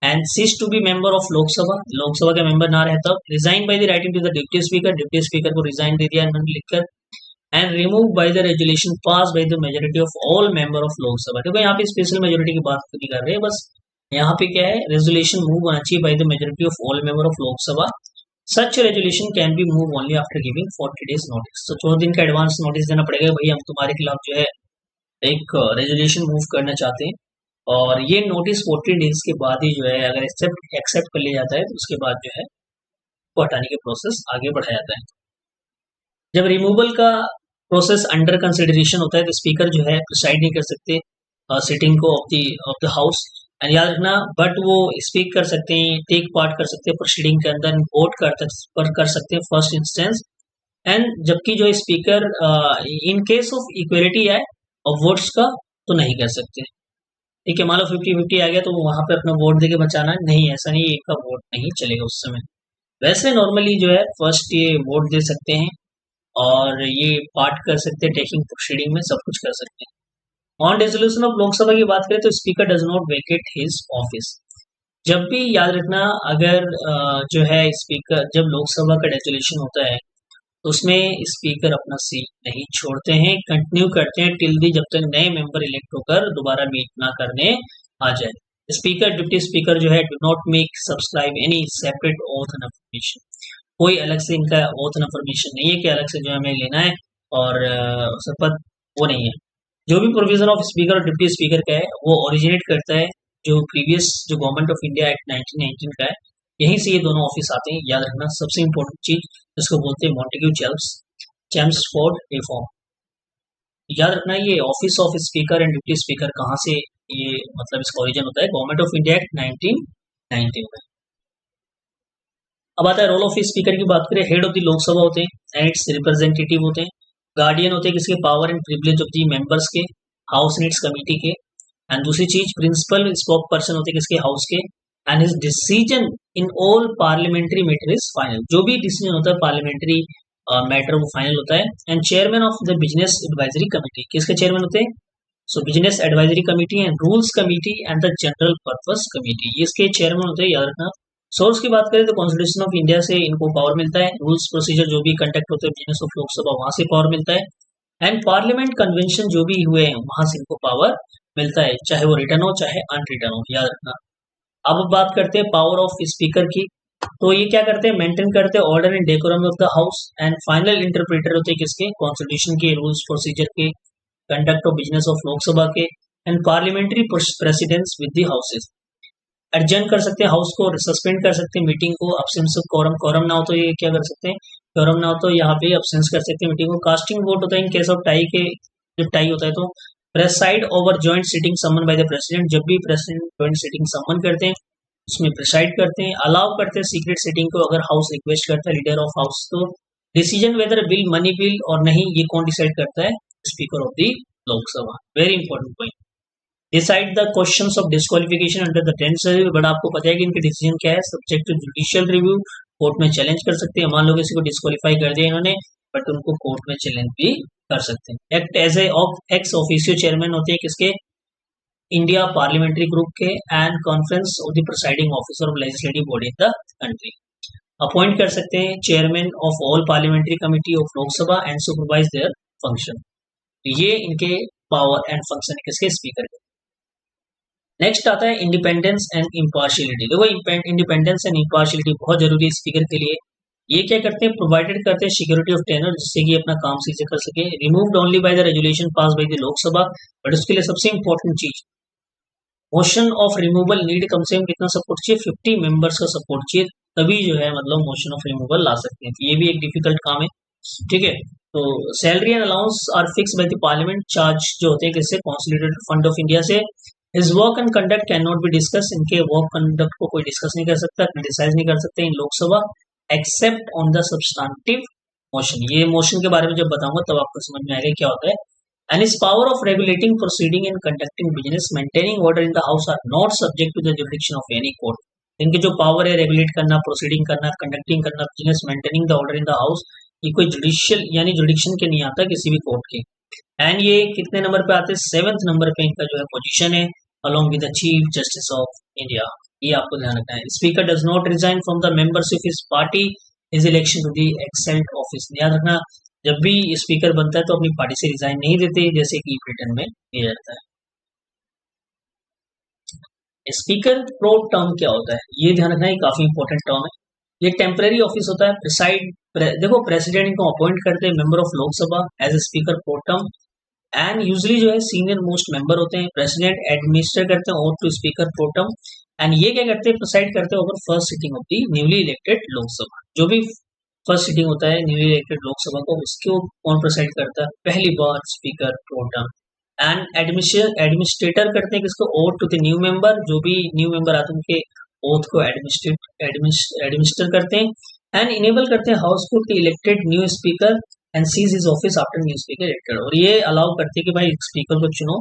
and cease to be member of Lok Sabha, Lok Sabha का मेंबर ना रहता, resign by the writing to the deputy speaker, deputy speaker को रिजाइन दे दिया इन्होंने लिखकर, and remove by the resolution pass by the majority of all member of Lok Sabha. देखो यहाँ पे स्पेशल मेजोरिटी की बात नहीं कर रहे हैं, बस यहाँ पे क्या है, रेजुलेशन मूव होना चाहिए bye the majority of all member of Lok Sabha such resolution can be move only after giving 40 days notice. तो 14 दिन का एडवांस नोटिस देना पड़ेगा, भाई हम तुम्हारे खिलाफ जो है एक रेजोल्यूशन मूव करना चाहते हैं, और ये नोटिस 40 डेज के बाद ही जो है अगर एक्सेप्ट कर लिया जाता है तो उसके बाद जो है वो हटाने के प्रोसेस आगे बढ़ाया जाता है। जब रिमूवल का प्रोसेस अंडर कंसिडरेशन होता है तो स्पीकर जो है प्रिसाइड नहीं कर सकते सिटिंग को ऑफ द हाउस, एंड याद रखना, बट वो स्पीक कर सकते हैं, टेक पार्ट कर सकते हैं प्रोसीडिंग के अंदर, वोट कर सकते हैं फर्स्ट इंस्टेंस, एंड जबकि जो speaker in case of equality है और वोट्स का तो नहीं कर सकते। ठीक है, मान लो 50-50 आ गया तो वहां पे अपना वोट देके बचाना नहीं, ऐसा नहीं, एक का वोट नहीं चलेगा उस समय। वैसे नॉर्मली जो है फर्स्ट ये वोट दे सकते हैं और ये पार्ट कर सकते हैं, टेकिंग प्रोसीडिंग में सब कुछ कर सकते हैं। ऑन डिसोल्यूशन ऑफ लोकसभा की बात करें तो speaker does not vacate his office. जब भी याद रखना, अगर जो है स्पीकर, जब लोकसभा का डिसोल्यूशन होता है तो उसमें स्पीकर अपना सीट नहीं छोड़ते हैं, कंटिन्यू करते हैं टिल दी, जब तक नए मेंबर इलेक्ट होकर दोबारा मीट ना करने आ जाए। स्पीकर, डिप्टी स्पीकर जो है do not make subscribe any separate oath and affirmation. कोई अलग से इनका ओथ एंड अफर्मेशन नहीं है कि अलग से जो हमें लेना है और शपथ, वो नहीं है। जो भी प्रोविजन ऑफ स्पीकर और डिप्टी स्पीकर का है वो ओरिजिनेट करता है जो प्रीवियस जो गवर्नमेंट ऑफ इंडिया एक्ट 1919 का है, यहीं से ये दोनों ऑफिस आते हैं। याद रखना सबसे इंपॉर्टेंट चीज जिसको बोलते हैं मॉन्टेग्यू चेम्सफोर्ड रिफॉर्म। याद रखना ये office of speaker and deputy speaker कहाँ से, ये मतलब इसका ओरिजिन होता है गवर्नमेंट ऑफ इंडिया एक्ट 1919 में। अब आता है रोल ऑफ स्पीकर की बात करें, हेड ऑफ द लोकसभा होते हैं एंड इट्स रिप्रेजेंटेटिव होते हैं, गार्डियन होते हैं किसके, power and privilege of the members के, हाउस एंड इट्स कमिटी के, एंड दूसरी चीज प्रिंसिपल स्पोक पर्सन होते हैं किसके, हाउस के, and his decision in all parliamentary matter is final. जो भी डिसीजन होता है पार्लियामेंट्री मैटर वो फाइनल होता है। And chairman of the business advisory committee, किसके चेयरमैन होते हैं, सो business advisory committee and rules committee and the general purpose committee, ये इसके चेयरमैन होते हैं। याद रखना सोर्स की बात करें तो कॉन्स्टिट्यूशन ऑफ इंडिया से इनको पावर मिलता है, रूल्स प्रोसीजर जो भी कंडक्ट होते हैं बिजनेस ऑफ लोकसभा वहां से पावर मिलता है, एंड पार्लियामेंट कन्वेंशन जो भी हुए हैं वहां से इनको पावर मिलता है, चाहे वो रिटर्न हो चाहे अनरिटर्न हो। याद रखना। अब बात करते हैं पावर ऑफ स्पीकर की, तो ये क्या करते हैं, मेंटेन करते हैं order and decorum of the house, and final interpreter होते हैं किसके, कॉन्स्टिट्यूशन के, रूल्स प्रोसीजर के, conduct of business of Lok Sabha के, and parliamentary precedence with the houses. Adjourn कर सकते हैं हाउस को, सस्पेंड कर सकते हैं मीटिंग को, अब्सेंस ऑफ कोरम ना हो तो ये क्या कर सकते हैं, कोरम ना हो तो यहाँ पे अब्सेंस कर सकते हैं मीटिंग को। कास्टिंग वोट होता है इन केस ऑफ टाई के, जब टाई होता है तो preside over joint sitting summon by the president, जब भी प्रेसिडेंट जॉइंट सिटिंग समन करते हैं उसमें प्रिसाइड करते हैं। अलाउ करते हैं सीक्रेट सिटिंग को अगर हाउस रिक्वेस्ट करता है लीडर ऑफ हाउस, तो decision whether bill money bill और नहीं ये कौन डिसाइड करता है, speaker of the Lok Sabha. Very important point. Decide the questions of disqualification under the 10th schedule, but आपको पता है कि इनके डिसीजन क्या है, subject to judicial review, court में चैलेंज कर सकते हैं। मान लो किसी को डिस्क्वालीफाई कर दिया इन्होंने, बट उनको कोर्ट में चैलेंज भी कर सकते हैं। Act as a ex officio chairman होते हैं किसके, इंडिया पार्लियामेंट्री ग्रुप के, and conference of the presiding officer of legislative body in the country. Appoint कर सकते हैं chairman of all parliamentary committee of Lok Sabha and supervise their function. ये इनके power and function किसके, स्पीकर के। नेक्स्ट आता है इंडिपेंडेंस एंड इम्पार्शियलिटी। देखो इंडिपेंडेंस एंड इम्पार्शियलिटी बहुत जरूरी है स्पीकर के लिए। ये क्या करते हैं, प्रोवाइडेड करते हैं सिक्योरिटी ऑफ टेनर, जिससे कि अपना काम सही से कर सके। Removed only by the resolution pass by the Lok Sabha, but उसके लिए सबसे इंपॉर्टेंट चीज, मोशन ऑफ रिमूवल नीड कम से कम कितना सपोर्ट चाहिए, 50 मेंबर्स का सपोर्ट चाहिए, तभी जो है मतलब मोशन ऑफ रिमूवल ला सकते हैं। तो ये भी एक डिफिकल्ट काम है, ठीक है। तो salary and allowance are fix by the parliament, charge जो होते हैं किससे, कॉन्सोलिडेटेड फंड ऑफ इंडिया से। His work and conduct can not be discuss, इनके वर्क कंडक्ट को कोई डिस्कस नहीं कर सकता, क्रिटिसाइज नहीं कर सकते in Lok Sabha, except on the substantive motion. ये मोशन के बारे में जब बताऊंगा तब आपको समझ में आएगा क्या होता है। And his power of regulating proceeding and conducting business, maintaining order in the house are not subject to the jurisdiction of any court. इनके जो पावर है रेगुलेट करना, प्रोसीडिंग करना, कंडक्टिंग करना business, maintaining the order in the house, ये कोई judicial यानी जुडिक्शन के नहीं आता किसी भी कोर्ट के। एंड ये कितने नंबर पे आते हैं, 7th नंबर पे इनका जो है पोजीशन है, along with the Chief Justice of India। ये आपको ध्यान रखना है। Speaker does not resign from the membership his party is election to the exalt office. याद रखना जब भी स्पीकर बनता है तो अपनी पार्टी से रिजाइन नहीं देते, जैसे कि ब्रिटेन में किया जाता है। स्पीकर प्रो टर्म क्या होता है, ये ध्यान रखना है, काफी इंपॉर्टेंट टर्म है। ये टेम्पररी ऑफिस होता है। देखो प्रेसिडेंट इनको अपॉइंट करते हैं member of Lok Sabha as a speaker pro term, and usually जो है सीनियर मोस्ट मेंबर होते हैं। प्रेसिडेंट एडमिनिस्टर करते हैं और to speaker pro term, and ये क्या करते हैं, प्रिसाइड करते हैं over first sitting of the newly elected Lok Sabha. जो भी फर्स्ट सिटिंग होता है न्यूली इलेक्टेड लोकसभा को, उसको कौन प्रिसाइड करता है, पहली बार speaker pro term. And administrator करते हैं किसको, oath to the new member, जो भी न्यू मेंबर आते हैं उनके ओथ को एडमिनिस्टर करते हैं। एंड इनेबल करते हैं हाउस को elected new speaker and cease his office after new speaker elected, और ये अलाउ करते हैं कि भाई स्पीकर को चुनो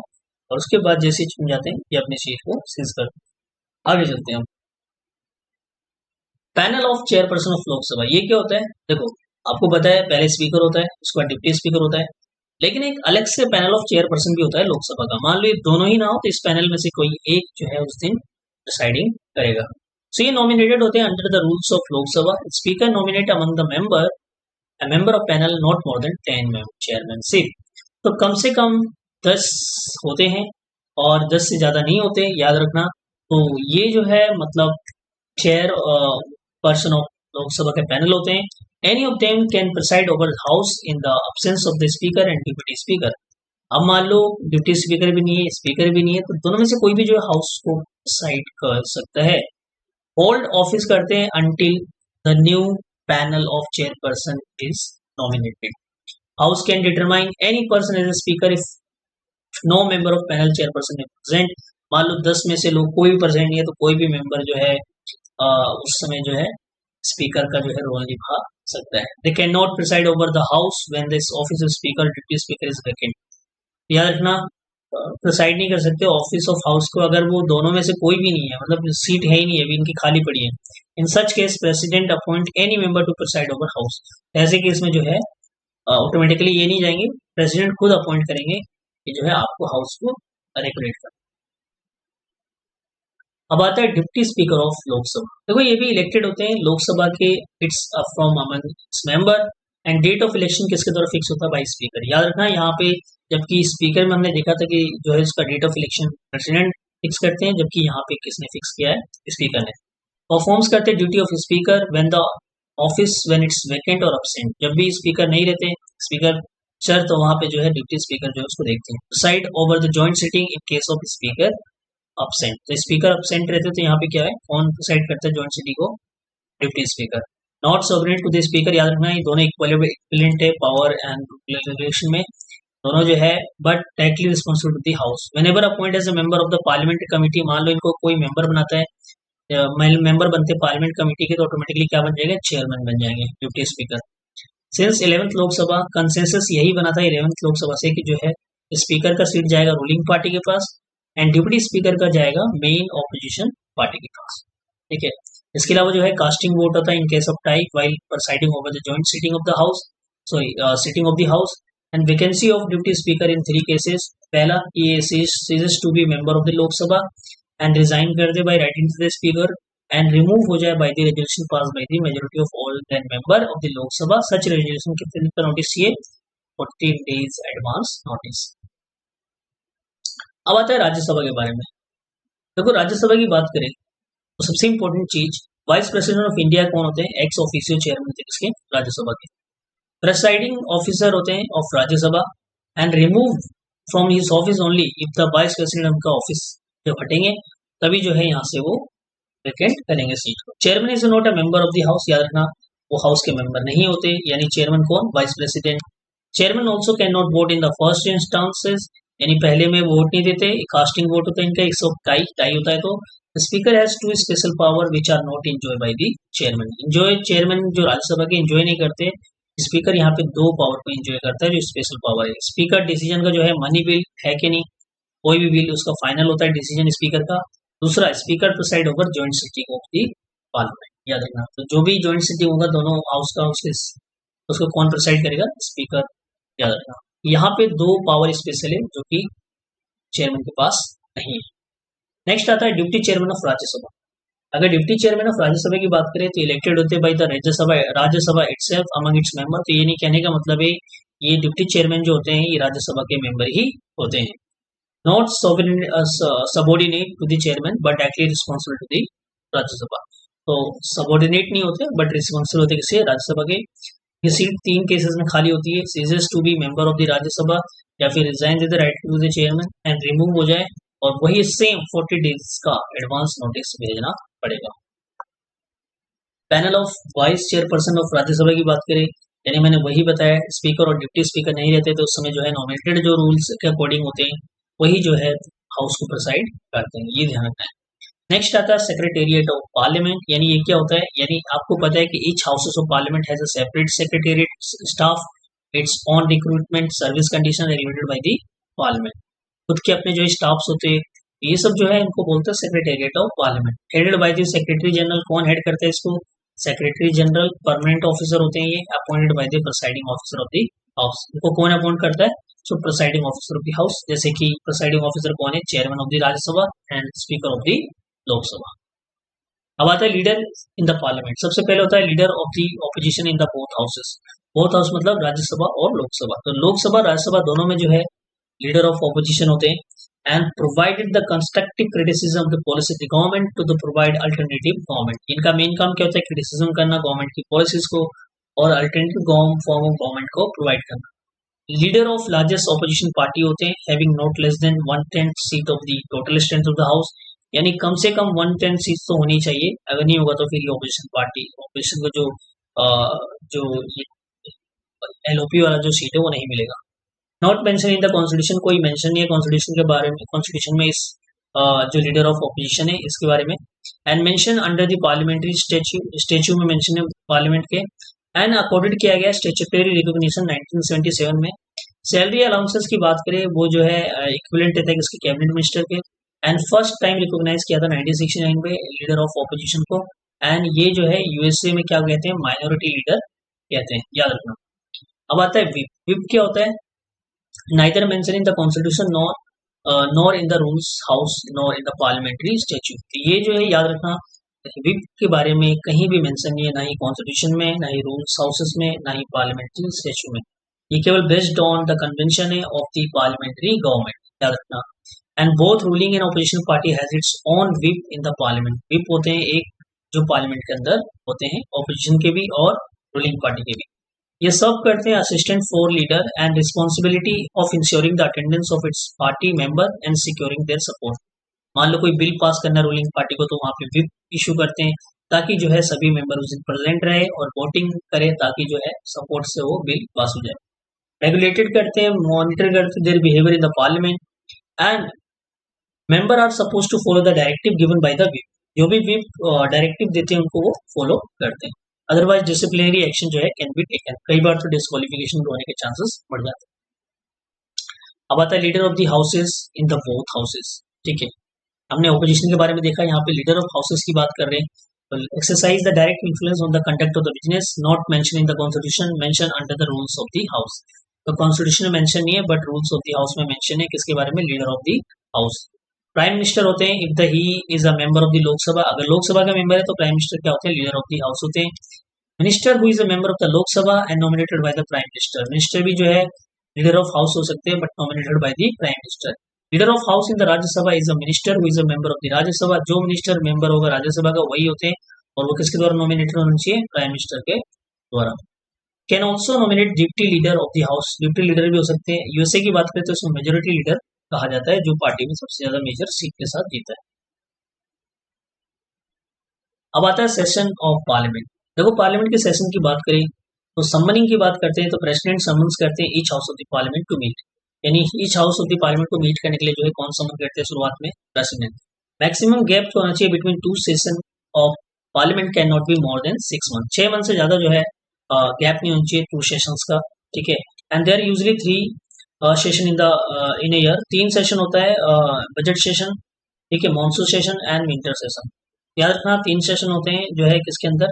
और उसके बाद जैसे ही चुन जाते हैं ये अपनी सीट को सीज कर। आगे चलते हैं हम। Panel of chairperson of Lok Sabha, ये क्या होता है, देखो आपको पता है पहले स्पीकर होता है, उसके बाद डिप्टी स्पीकर होता है, लेकिन एक अलग से पैनल ऑफ चेयरपर्सन भी होता है लोकसभा का। मान लो ये दोनों ही ना हो तो इस पैनल में से कोई एक जो है उस दिन डिसाइडिंग करेगा। सो ये नॉमिनेटेड होते हैं under the rules of Lok Sabha. Speaker nominate among the member, a member of panel not more than 10 chairmanship। तो कम से कम 10 होते हैं और 10 से ज्यादा नहीं होते, याद रखना। तो ये जो है मतलब चेयर पर्सन ऑफ लोकसभा के पैनल होते हैं। Any of them can preside over house in the absence of the speaker and deputy speaker. अब मान लो डिप्टी स्पीकर भी नहीं है, स्पीकर भी नहीं है, तो दोनों में से कोई भी जो है हाउस को डिसाइड कर सकता है। होल्ड ऑफिस करते हैं until the new panel of chairperson is nominated। House can determine any person as a speaker if no member of panel chairperson is present। मान लो 10 में से लोग कोई भी प्रेजेंट नहीं है तो कोई भी मेंबर जो है उस समय जो है स्पीकर का जो है रोल निभा सकता है। They can not preside over the house when this office of speaker deputy speaker is vacant. याद रखना प्रिसाइड नहीं कर सकते ऑफिस ऑफ हाउस को अगर वो दोनों में से कोई भी नहीं है, मतलब सीट है ही नहीं है, अभी इनकी खाली पड़ी है। In such case president appoint any member to preside over house. ऐसे केस में जो है ऑटोमेटिकली ये नहीं जाएंगे, प्रेसिडेंट खुद अपॉइंट करेंगे कि जो है आपको हाउस को रेगुलेट करना। अब आता है डिप्टी स्पीकर ऑफ लोकसभा। देखो ये भी इलेक्टेड होते हैं लोकसभा के, it's from among it's member, and date of election किसके द्वारा फिक्स होता है, बाय स्पीकर। याद रखना यहाँ पे जबकि स्पीकर में हमने देखा था कि जो है उसका date of election president fix करते हैं, जबकि यहाँ पे किसने फिक्स किया है, स्पीकर ने। परफॉर्म्स करते हैं duty of speaker when the office when it's vacant और अब्सेंट। जब भी स्पीकर नहीं रहते, स्पीकर सर, तो वहां पे जो है डिप्टी स्पीकर जो है उसको देखते हैं। Decide over the joint sitting in case of speaker absent. तो स्पीकर अब्सेंट रहते तो यहाँ पे क्या है, कौन डिसाइड करता है जॉइंट सिटी को, deputy speaker. Not subordinate to the speaker, याद रखना ये दोनों इक्विवेलेंट है पावर एंड रिलेशन में, दोनों जो है, but directly responsible to the house. Whenever appoint as a member of the parliamentary committee, मान लो इनको कोई मेंबर बनाता है, मेंबर बनते हैं पार्लियामेंट कमिटी के, तो ऑटोमेटिकली क्या बन जाएगा, चेयरमैन बन जाएंगे deputy speaker. Since 11th Lok Sabha consensus यही बना था 11th लोकसभा से कि जो है स्पीकर का सीट जाएगा रूलिंग पार्टी के पास एंड डिप्टी स्पीकर का जाएगा मेन ऑपोजिशन पार्टी के पास। ठीक है, इसके अलावा जो है कास्टिंग वोट होता है in case of tie while presiding over the joint sitting of the house, sitting of the house. And vacancy of deputy speaker in 3 cases. पहला, ये ceases to be member of the Lok Sabha and resign कर दे by writing to the speaker and remove हो जाए by the resolution pass by the majority of all then member of the Lok Sabha. Such resolution के fill का notice चाहिए 14 days advance notice. अब आता है राज्यसभा के बारे में। देखो राज्यसभा की बात करें तो सबसे इंपॉर्टेंट चीज, वाइस प्रेसिडेंट ऑफ इंडिया कौन होते हैं, एक्स ऑफिशियो चेयरमैन होते हैं किसके, राज्यसभा के। प्रेसाइडिंग ऑफिसर होते हैं of Rajya Sabha and remove from his office only if the vice president उनका ऑफिस जब हटेंगे तभी जो है यहाँ से वो वेकेंट करेंगे सीट को। Chairman is not a member of the house, याद रखना वो हाउस के मेंबर नहीं होते, यानी चेयरमैन कौन, vice president. Chairman also can not vote in the first instances, यानी पहले में वोट नहीं देते, कास्टिंग वोट होता है इनका, 100 टाई होता है। तो speaker has 2 special power which are not enjoy by the chairman. Enjoy chairman जो राज्यसभा के एंजॉय नहीं करते, स्पीकर यहाँ पे 2 पावर को एंजॉय करता है जो स्पेशल पावर है। स्पीकर डिसीजन का जो है मनी बिल है कि नहीं, कोई भी बिल उसका फाइनल होता है डिसीजन स्पीकर का। दूसरा, speaker preside over joint sitting of the parliament, याद रखना। तो जो भी जॉइंट सिटिंग होगा दोनों हाउस का उसको कौन प्रिसाइड करेगा, स्पीकर, याद रखना। यहाँ पे 2 पावर स्पेशल है जो कि चेयरमैन के पास नहीं है। नेक्स्ट आता है डिप्टी चेयरमैन ऑफ राज्यसभा। अगर डिप्टी चेयरमैन ऑफ राज्यसभा की बात करें तो इलेक्टेड होते हैं bye the Rajya Sabha itself among it's member. तो ये नहीं कहने का मतलब है ये डिप्टी चेयरमैन जो होते हैं ये राज्यसभा के मेंबर ही होते हैं। Not subordinate to the chairman but directly responsible to the Rajya Sabha. तो सबऑर्डिनेट नहीं होते बट रिस्पॉन्सिबल होते किसी राज्यसभा के। ये सीट 3 केसेस में खाली होती है, ceases to be member of the Rajya Sabha, या फिर रिजाइन दे the write to the chairman and remove हो जाए, और वही सेम 40 डेज का एडवांस नोटिस भेजना पड़ेगा। Panel of vice chairperson of Rajya Sabha की बात करें, यानी मैंने वही बताया, स्पीकर और डिप्टी स्पीकर नहीं रहते तो उस समय जो है नॉमिनेटेड जो रूल्स के अकॉर्डिंग होते हैं वही जो है हाउस को प्रिसाइड करते हैं, ये ध्यान रखना है। नेक्स्ट आता है सेक्रेटेरिएट ऑफ पार्लियामेंट, यानी ये क्या होता है, यानी आपको पता है कि each houses of parliament has a separate secretariat staff, it's on recruitment service condition regulated by the parliament. खुद के अपने जो स्टाफ्स होते हैं ये सब जो है इनको बोलते हैं secretariat of parliament, headed by the secretary general. कौन हेड करता है इसको? Secretary general. परमानेंट ऑफिसर होते हैं ये, appointed by the presiding officer of the house. इनको कौन अपॉइंट करता है? So presiding officer of the house. जैसे कि प्रिसाइडिंग ऑफिसर कौन है? Chairman of the Rajya Sabha and speaker of the Lok Sabha. अब आता है लीडर इन द पार्लियामेंट। सबसे पहले होता है leader of the opposition in the both houses. Both house मतलब राज्यसभा और लोकसभा। तो लोकसभा राज्यसभा दोनों में जो है लीडर ऑफ ऑपोजिशन होते हैं, and provided the constructive criticism of the policy of the government to the provide alternative government। इनका मेन काम क्या होता है? क्रिटिसिज्म करना गवर्नमेंट की पॉलिसीज को और अल्टरनेटिव फॉर्म ऑफ गवर्नमेंट को प्रोवाइड करना। Leader of largest opposition party होते हैं, having not less then 1/10 seat of the total strength of the house, यानी कम से कम 1/10 सीट तो होनी चाहिए, अगर नहीं होगा तो फिर ये ऑपोजिशन पार्टी, ऑपोजिशन को जो एलओपी वाला जो सीट है वो नहीं मिलेगा। Not mention in the constitution, कोई मेंशन नहीं है कॉन्स्टिट्यूशन के बारे में, कॉन्स्टिट्यूशन में इस जो लीडर ऑफ ऑपोजिशन है इसके बारे में। And mention under the parliamentary statue में मेंशन है पार्लियामेंट के, एंड अकॉर्डेड किया गया स्टेचुटरी रिकॉग्निशन 1977 में। सैलरी अलाउंसेस की बात करें वो जो है इक्विवेलेंट रहता है इसके कैबिनेट मिनिस्टर के, एंड फर्स्ट टाइम रिकॉग्नाइज किया था 1969 में लीडर ऑफ ऑपोजिशन को। एंड ये जो है यूएसए में क्या कहते हैं? माइनॉरिटी लीडर कहते हैं, याद रखना। अब आता है विप। विप क्या होता है? neither mentioned in the constitution nor in the rules house nor in the parliamentary statute। ये जो है याद रखना, विप के बारे में कहीं भी मेंशन नहीं है, ना ही कॉन्स्टिट्यूशन में, ना ही रूल्स हाउसेस में, ना ही पार्लियामेंट्री स्टेच्यू में। ये केवल बेस्ड ऑन द कन्वेंशन है ऑफ द पार्लियामेंट्री गवर्नमेंट, याद रखना। And both ruling and opposition party has its own whip in the parliament. Whip होते हैं एक जो पार्लियामेंट के अंदर होते हैं, ऑपोजिशन के भी और रूलिंग पार्टी के भी। ये सब करते हैं assistant for leader and responsibility of ensuring the attendance of its party member and securing their support. मान लो कोई बिल पास करना है रूलिंग पार्टी को तो वहां पे विप इशू करते हैं ताकि जो है सभी मेंबर उस दिन प्रेजेंट रहे और वोटिंग करे ताकि जो है सपोर्ट से वो बिल पास हो जाए। रेगुलेटेड करते हैं, मॉनिटर करते हैं their behaviour in the parliament, and member are suppose to follow the directive given by the whip. जो भी विप डायरेक्टिव देते हैं उनको वो फॉलो करते हैं, अदरवाइज डिसिप्लिनरी एक्शन जो है कैन बी टेकन। कई बार तो डिस्क्वालिफिकेशन होने के चांसेस बढ़ जाते हैं। अब आता है leader of the houses in the both houses. ठीक है, हमने ऑपोजिशन के बारे में देखा, यहाँ पे लीडर ऑफ हाउसेस की बात कर रहे हैं। तो exercise the direct influence on the conduct of the business, not mention in the constitution, mention under the rules of the house. तो कॉन्स्टिट्यूशन में मेंशन नहीं है but rules of the house में मेंशन है, किसके बारे में? Leader of the house. Prime minister होते हैं if the he is a member of the Lok Sabha. अगर लोकसभा का मेंबर है तो प्राइम मिनिस्टर क्या होते हैं? लीडर ऑफ द हाउस होते हैं। Minister who is a member of the Lok Sabha and nominated by the prime minister. Minister भी जो है लीडर ऑफ हाउस हो सकते हैं but nominated by the prime minister. Leader of house in the Rajya Sabha is a minister who is a member of the Rajya Sabha. जो minister member होगा राज्यसभा का वही होते हैं, और वो किसके द्वारा नॉमिनेटेड होना चाहिए? प्राइम मिनिस्टर के द्वारा। Can also nominate deputy leader of the house. Deputy leader भी हो सकते हैं। यूएसए की बात करें तो इसमें मेजोरिटी लीडर कहा जाता है, जो पार्टी में सबसे ज्यादा मेजर सीट के साथ जीता है। अब आता है सेशन ऑफ पार्लियामेंट। देखो पार्लियामेंट के सेशन की बात करें तो समनिंग की बात करते हैं तो प्रेसिडेंट समन्स करते हैं each house of the parliament to meet, यानी each house of the parliament को मीट करने के लिए जो है कौन समन करते हैं? शुरुआत में प्रेसिडेंट। मैक्सिमम गैप जो होना चाहिए between two session of parliament can not be more than 6 month. 6 month से ज्यादा जो है गैप नहीं होना चाहिए टू सेशंस का। ठीक है, and there usually 3 session in a year. 3 session होता है, बजट सेशन, ठीक है, monsoon session and winter session. याद रखना 3 सेशन होते हैं जो है किसके अंदर?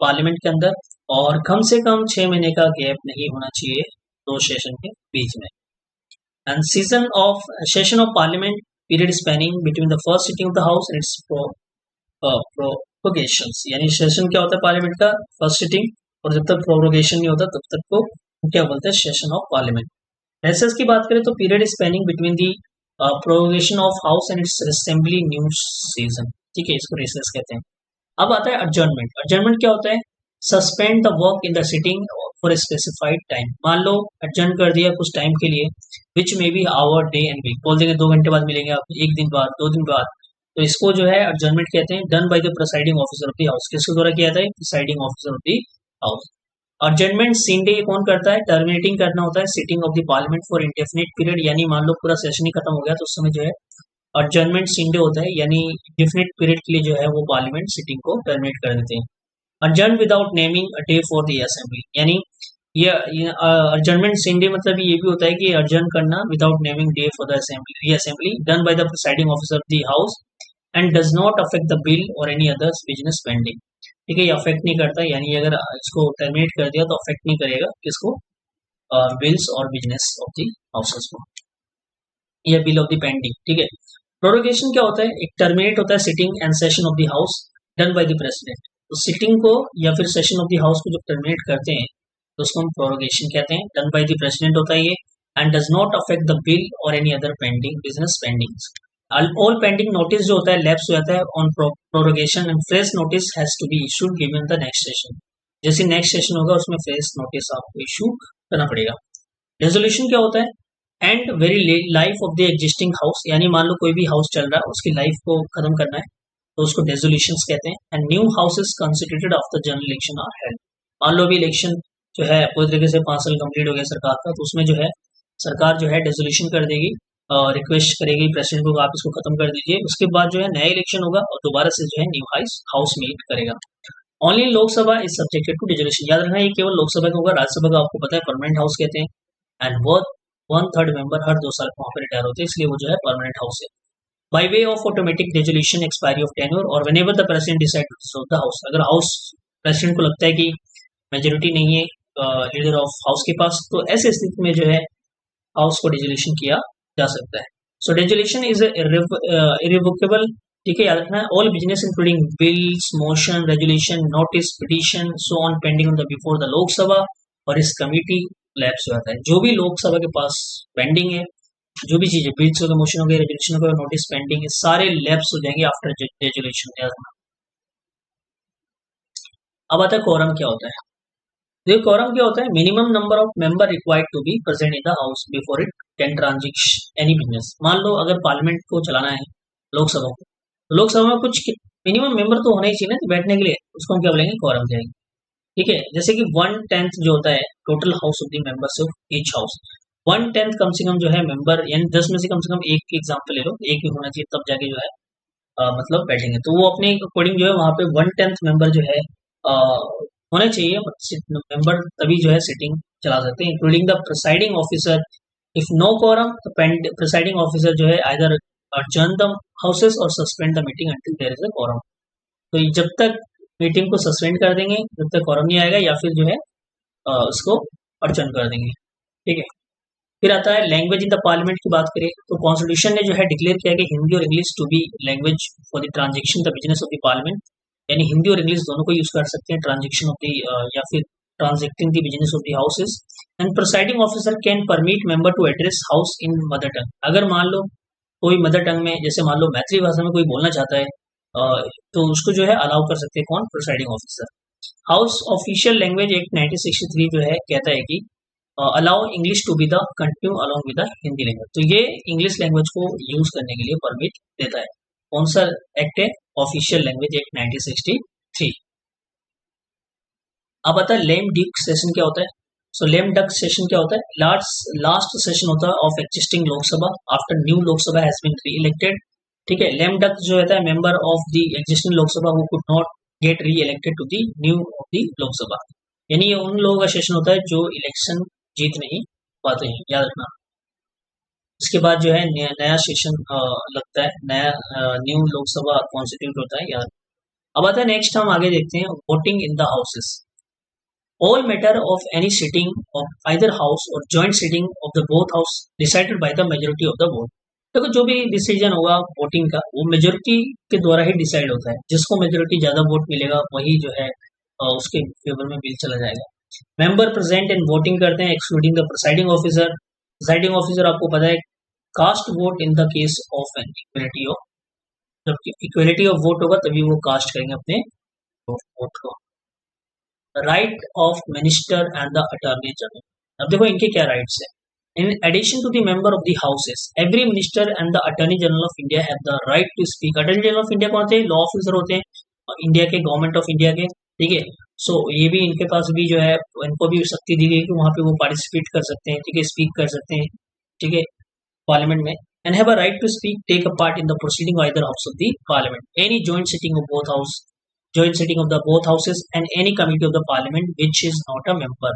पार्लियामेंट के अंदर, और कम से कम 6 महीने का गैप नहीं होना चाहिए 2 सेशन के बीच में। And season of session of parliament period spanning between the first sitting of the house and its prorogations, यानी सेशन क्या होता है पार्लियामेंट का? फर्स्ट सिटिंग, और जब तक प्रोरोगेशन नहीं होता तब तक को क्या बोलते हैं? Session of parliament. रेसेस की बात करें तो period spanning between the prorogation of house and it's assembly new season. ठीक है, इसको रेसेस कहते हैं। अब आता है adjournment. Adjournment क्या होता है? Suspend the work in the sitting for a specified time. मान लो adjourn कर दिया कुछ टाइम के लिए, which may be hour, day and week. बोल देंगे 2 घंटे बाद मिलेंगे आप, 1 दिन बाद, 2 दिन बाद, तो इसको जो है adjournment कहते हैं. Done by the presiding officer of the house. किसके द्वारा किया जाता है? Presiding officer of the house. Adjournment sine die कौन करता है? Terminating करना होता है sitting of the parliament for indefinite period. यानी मान लो पूरा सेशन ही खत्म हो गया तो उस समय जो है adjournment sine die होता है, यानी indefinite period के लिए जो है वो पार्लियामेंट सिटिंग को टर्मिनेट कर देते हैं. Adjourn without naming a day for the assembly. यानी ये adjournment sine die मतलब ये भी होता है कि adjourn करना without naming day for the assembly done by the presiding officer of the house and does not affect the bill or any other business pending. ठीक है, ये अफेक्ट नहीं करता, यानी अगर इसको टर्मिनेट कर दिया तो अफेक्ट नहीं करेगा किसको? बिल्स और बिजनेस ऑफ द हाउसेस को, या बिल ऑफ द पेंडिंग. ठीक है. प्रोरोगेशन क्या होता है? एक टर्मिनेट होता है sitting and session of the house done by the president. तो सिटिंग को या फिर सेशन ऑफ द हाउस को जब टर्मिनेट करते हैं तो उसको हम प्रोरोगेशन कहते हैं. डन बाय द प्रेसिडेंट होता है ये, and does not affect the bill or any other pending business pendings. All pending notice जो होता है लैप्स हो जाता है on prorogation and fresh notice has to be issued given the next session. जैसे नेक्स्ट सेशन होगा उसमें fresh notice आपको इशू करना पड़ेगा. रेजोल्यूशन क्या होता है? And very life of the existing house. यानी मान लो कोई भी हाउस चल रहा है उसकी लाइफ को खत्म करना है तो उसको डेजोल्यूशंस कहते हैं. And new houses constituted after general election are held. मान लो अभी इलेक्शन जो है पूरी तरीके से 5 साल कंप्लीट हो गया सरकार का, तो उसमें जो है सरकार जो है डेजोल्यूशन कर देगी, रिक्वेस्ट करेगी प्रेसिडेंट को आप इसको खत्म कर दीजिए. उसके बाद जो है नया इलेक्शन होगा और दोबारा से जो है न्यू हाउस मीट करेगा. Only Lok Sabha is subjected to dissolution. याद रखना ये केवल लोकसभा का होगा, राज्यसभा का आपको पता है परमानेंट हाउस कहते हैं. एंड वर्थ 1/3 मेंबर हर 2 साल वहाँ पर रिटायर होते हैं, इसलिए वो जो है परमानेंट हाउस है. By way of automatic resolution expiry of tenure or whenever the president decide to dissolve the house. अगर हाउस प्रेसिडेंट को लगता है कि मेजोरिटी नहीं है लीडर ऑफ हाउस के पास, तो ऐसे स्थिति में जो है हाउस को डिसोल्यूशन किया जा सकता है. सो डिसोल्यूशन इज इरिवोकेबल. ठीक है, याद रखना है. All business including bills, motion, resolution, notice, petition, so on pending the before the Lok Sabha और इस कमिटी लैप्स हो जाता है. जो भी लोकसभा के पास पेंडिंग है, जो भी चीजें बिल्स हो गए, मोशन हो गए, रेजोल्यूशन हो गए, नोटिस पेंडिंग है, सारे लैप्स हो जाएंगे आफ्टर रेजोल्यूशन. अब आता है कोरम क्या होता है. देखो कोरम क्या होता है? Minimum number of member required to be present in the house before it can transact any business. मान लो अगर पार्लियामेंट को चलाना है लोकसभा को, तो लोकसभा में कुछ मिनिमम मेंबर तो होना ही चाहिए ना बैठने के लिए, उसको हम क्या बोलेंगे? कोरम जाएंगे. ठीक है, जैसे कि 1/10 जो होता है total house of the members of each house. 1/10 कम से कम जो है मेंबर, यानी 10 में से कम एक की एग्जाम्पल ले लो, एक भी होना चाहिए, तब जाके जो है मतलब बैठेंगे. तो वो अपने अकॉर्डिंग जो है वहाँ पे 1/10 मेंबर जो है होने चाहिए मेंबर, तभी जो है सिटिंग चला सकते हैं, including the presiding officer. If no quorum तो प्रिसाइडिंग ऑफिसर जो है आइदर adjourn the houses और suspend the meeting until there is a quorum. तो जब तक मीटिंग को सस्पेंड कर देंगे जब तक quorum नहीं आएगा, या फिर जो है उसको adjourn कर देंगे. ठीक है. फिर आता है लैंग्वेज इन द पार्लियामेंट की बात करें तो कॉन्स्टिट्यूशन ने जो है डिक्लेयर किया कि हिंदी और English to be language for the transaction the business of the parliament. यानी हिंदी और इंग्लिश दोनों को यूज कर सकते हैं ट्रांजेक्शन ऑफ द या फिर transacting the business of the houses. And presiding officer can permit member to address house in mother tongue. अगर मान लो कोई मदर टंग में, जैसे मान लो मैथिली भाषा में कोई बोलना चाहता है तो उसको जो है अलाउ कर सकते हैं कौन? Presiding officer. House official language act 1963 जो है कहता है कि allow English to be the continue along with the Hindi language. तो ये इंग्लिश लैंग्वेज को यूज करने के लिए परमिट देता है. कौन सा एक्ट है? Official language act 1963. अब आता है लेम डिक सेशन क्या होता है. सो लेम डक सेशन क्या होता है? लास्ट सेशन होता है of existing Lok Sabha after new Lok Sabha has been re elected. ठीक है. लेम डक जो होता है member of the existing Lok Sabha who could not get re elected to the new of the Lok Sabha. यानी ये उन लोगों का सेशन होता है जो इलेक्शन जीत नहीं पाते हैं, याद रखना. उसके बाद जो है नया सेशन लगता है, नया न्यू लोकसभा कॉन्स्टिट्यूट होता है, याद. अब आता है नेक्स्ट, हम आगे देखते हैं voting in the houses. All matter of any sitting of either house or joint sitting of the both house decided by the majority of the vote. देखो जो भी डिसीजन होगा वोटिंग का वो मेजोरिटी के द्वारा ही डिसाइड होता है. जिसको मेजोरिटी ज्यादा वोट मिलेगा वही जो है उसके फेवर में बिल चला जाएगा. मेंबर प्रेजेंट एंड वोटिंग करते हैं excluding the presiding officer. Presiding officer आपको पता है cast vote in the case of an equality of, जब इक्वलिटी ऑफ वोट होगा तभी वो कास्ट करेंगे अपने वोट को। Right of minister and the attorney general. अब देखो इनके क्या राइट्स है। In addition to the member of the houses, every minister and the attorney general of India have the right to speak. Attorney general of India कौन थे? Law officer होते हैं India के, गवर्नमेंट ऑफ इंडिया के, ठीक है। सो ये भी इनके पास भी जो है, इनको भी शक्ति दी गई कि वहां पे वो पार्टिसिपेट कर सकते हैं, ठीक है, स्पीक कर सकते हैं, ठीक है, पार्लियामेंट में। And have a right to speak, take a part in the proceeding either house of the parliament, any joint sitting of both house, joint sitting of the both houses and any committee of the parliament which is not a member।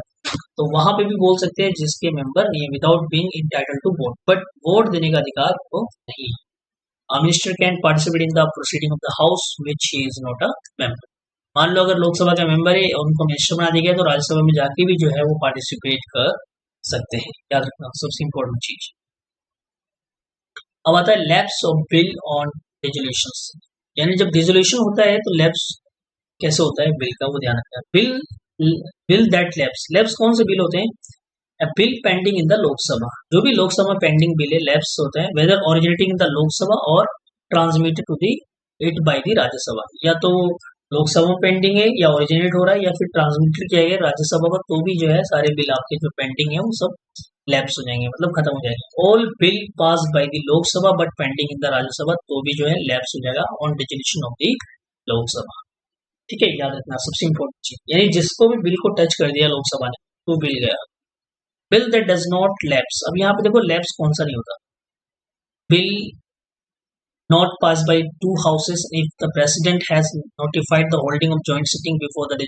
तो वहां पे भी बोल सकते हैं जिसके member नहीं है, without being entitled to vote, but vote देने का अधिकार वो नहीं है। A minister can participate in the proceeding of the house which he is not a member। मान लो अगर लोकसभा का मेंबर है और उनको मिनिस्टर बना दिया गया तो राज्यसभा में जाके भी जो है वो पार्टिसिपेट कर सकते हैं, याद रखना सबसे इंपॉर्टेंट चीज। अब आता है lapse of bill on resolution, यानी जब रेजोल्यूशन होता है तो लैप्स कैसे होता है बिल का, वो ध्यान रखना है। बिल दैट लैप्स, लैप्स कौन से बिल होते हैं? Bill pending in the Lok Sabha, जो भी लोकसभा पेंडिंग बिल है लैप्स होता है, whether originating in the Lok Sabha or transmitted to the it by the Rajya Sabha, या तो लोकसभा में पेंडिंग है या ओरिजिनेट हो रहा है या फिर ट्रांसमिटेड किया गया राज्यसभा पर, तो भी जो है सारे बिल आपके जो पेंडिंग है वो सब लैप्स हो जाएंगे, मतलब खत्म हो जाएंगे। All bill pass by the Lok Sabha but pending in the Rajya Sabha, तो भी जो है लैप्स हो जाएगा on resolution of the Lok Sabha, ठीक है, याद रखना सबसे इंपॉर्टेंट चीज, यानी जिसको भी बिल को टच कर दिया लोकसभा ने तो बिल गया। Bill that does not lapse, अब यहाँ पे देखो लैप्स कौन सा नहीं होता। Bill not pass by two houses if the president has notified the holding of joint sitting before the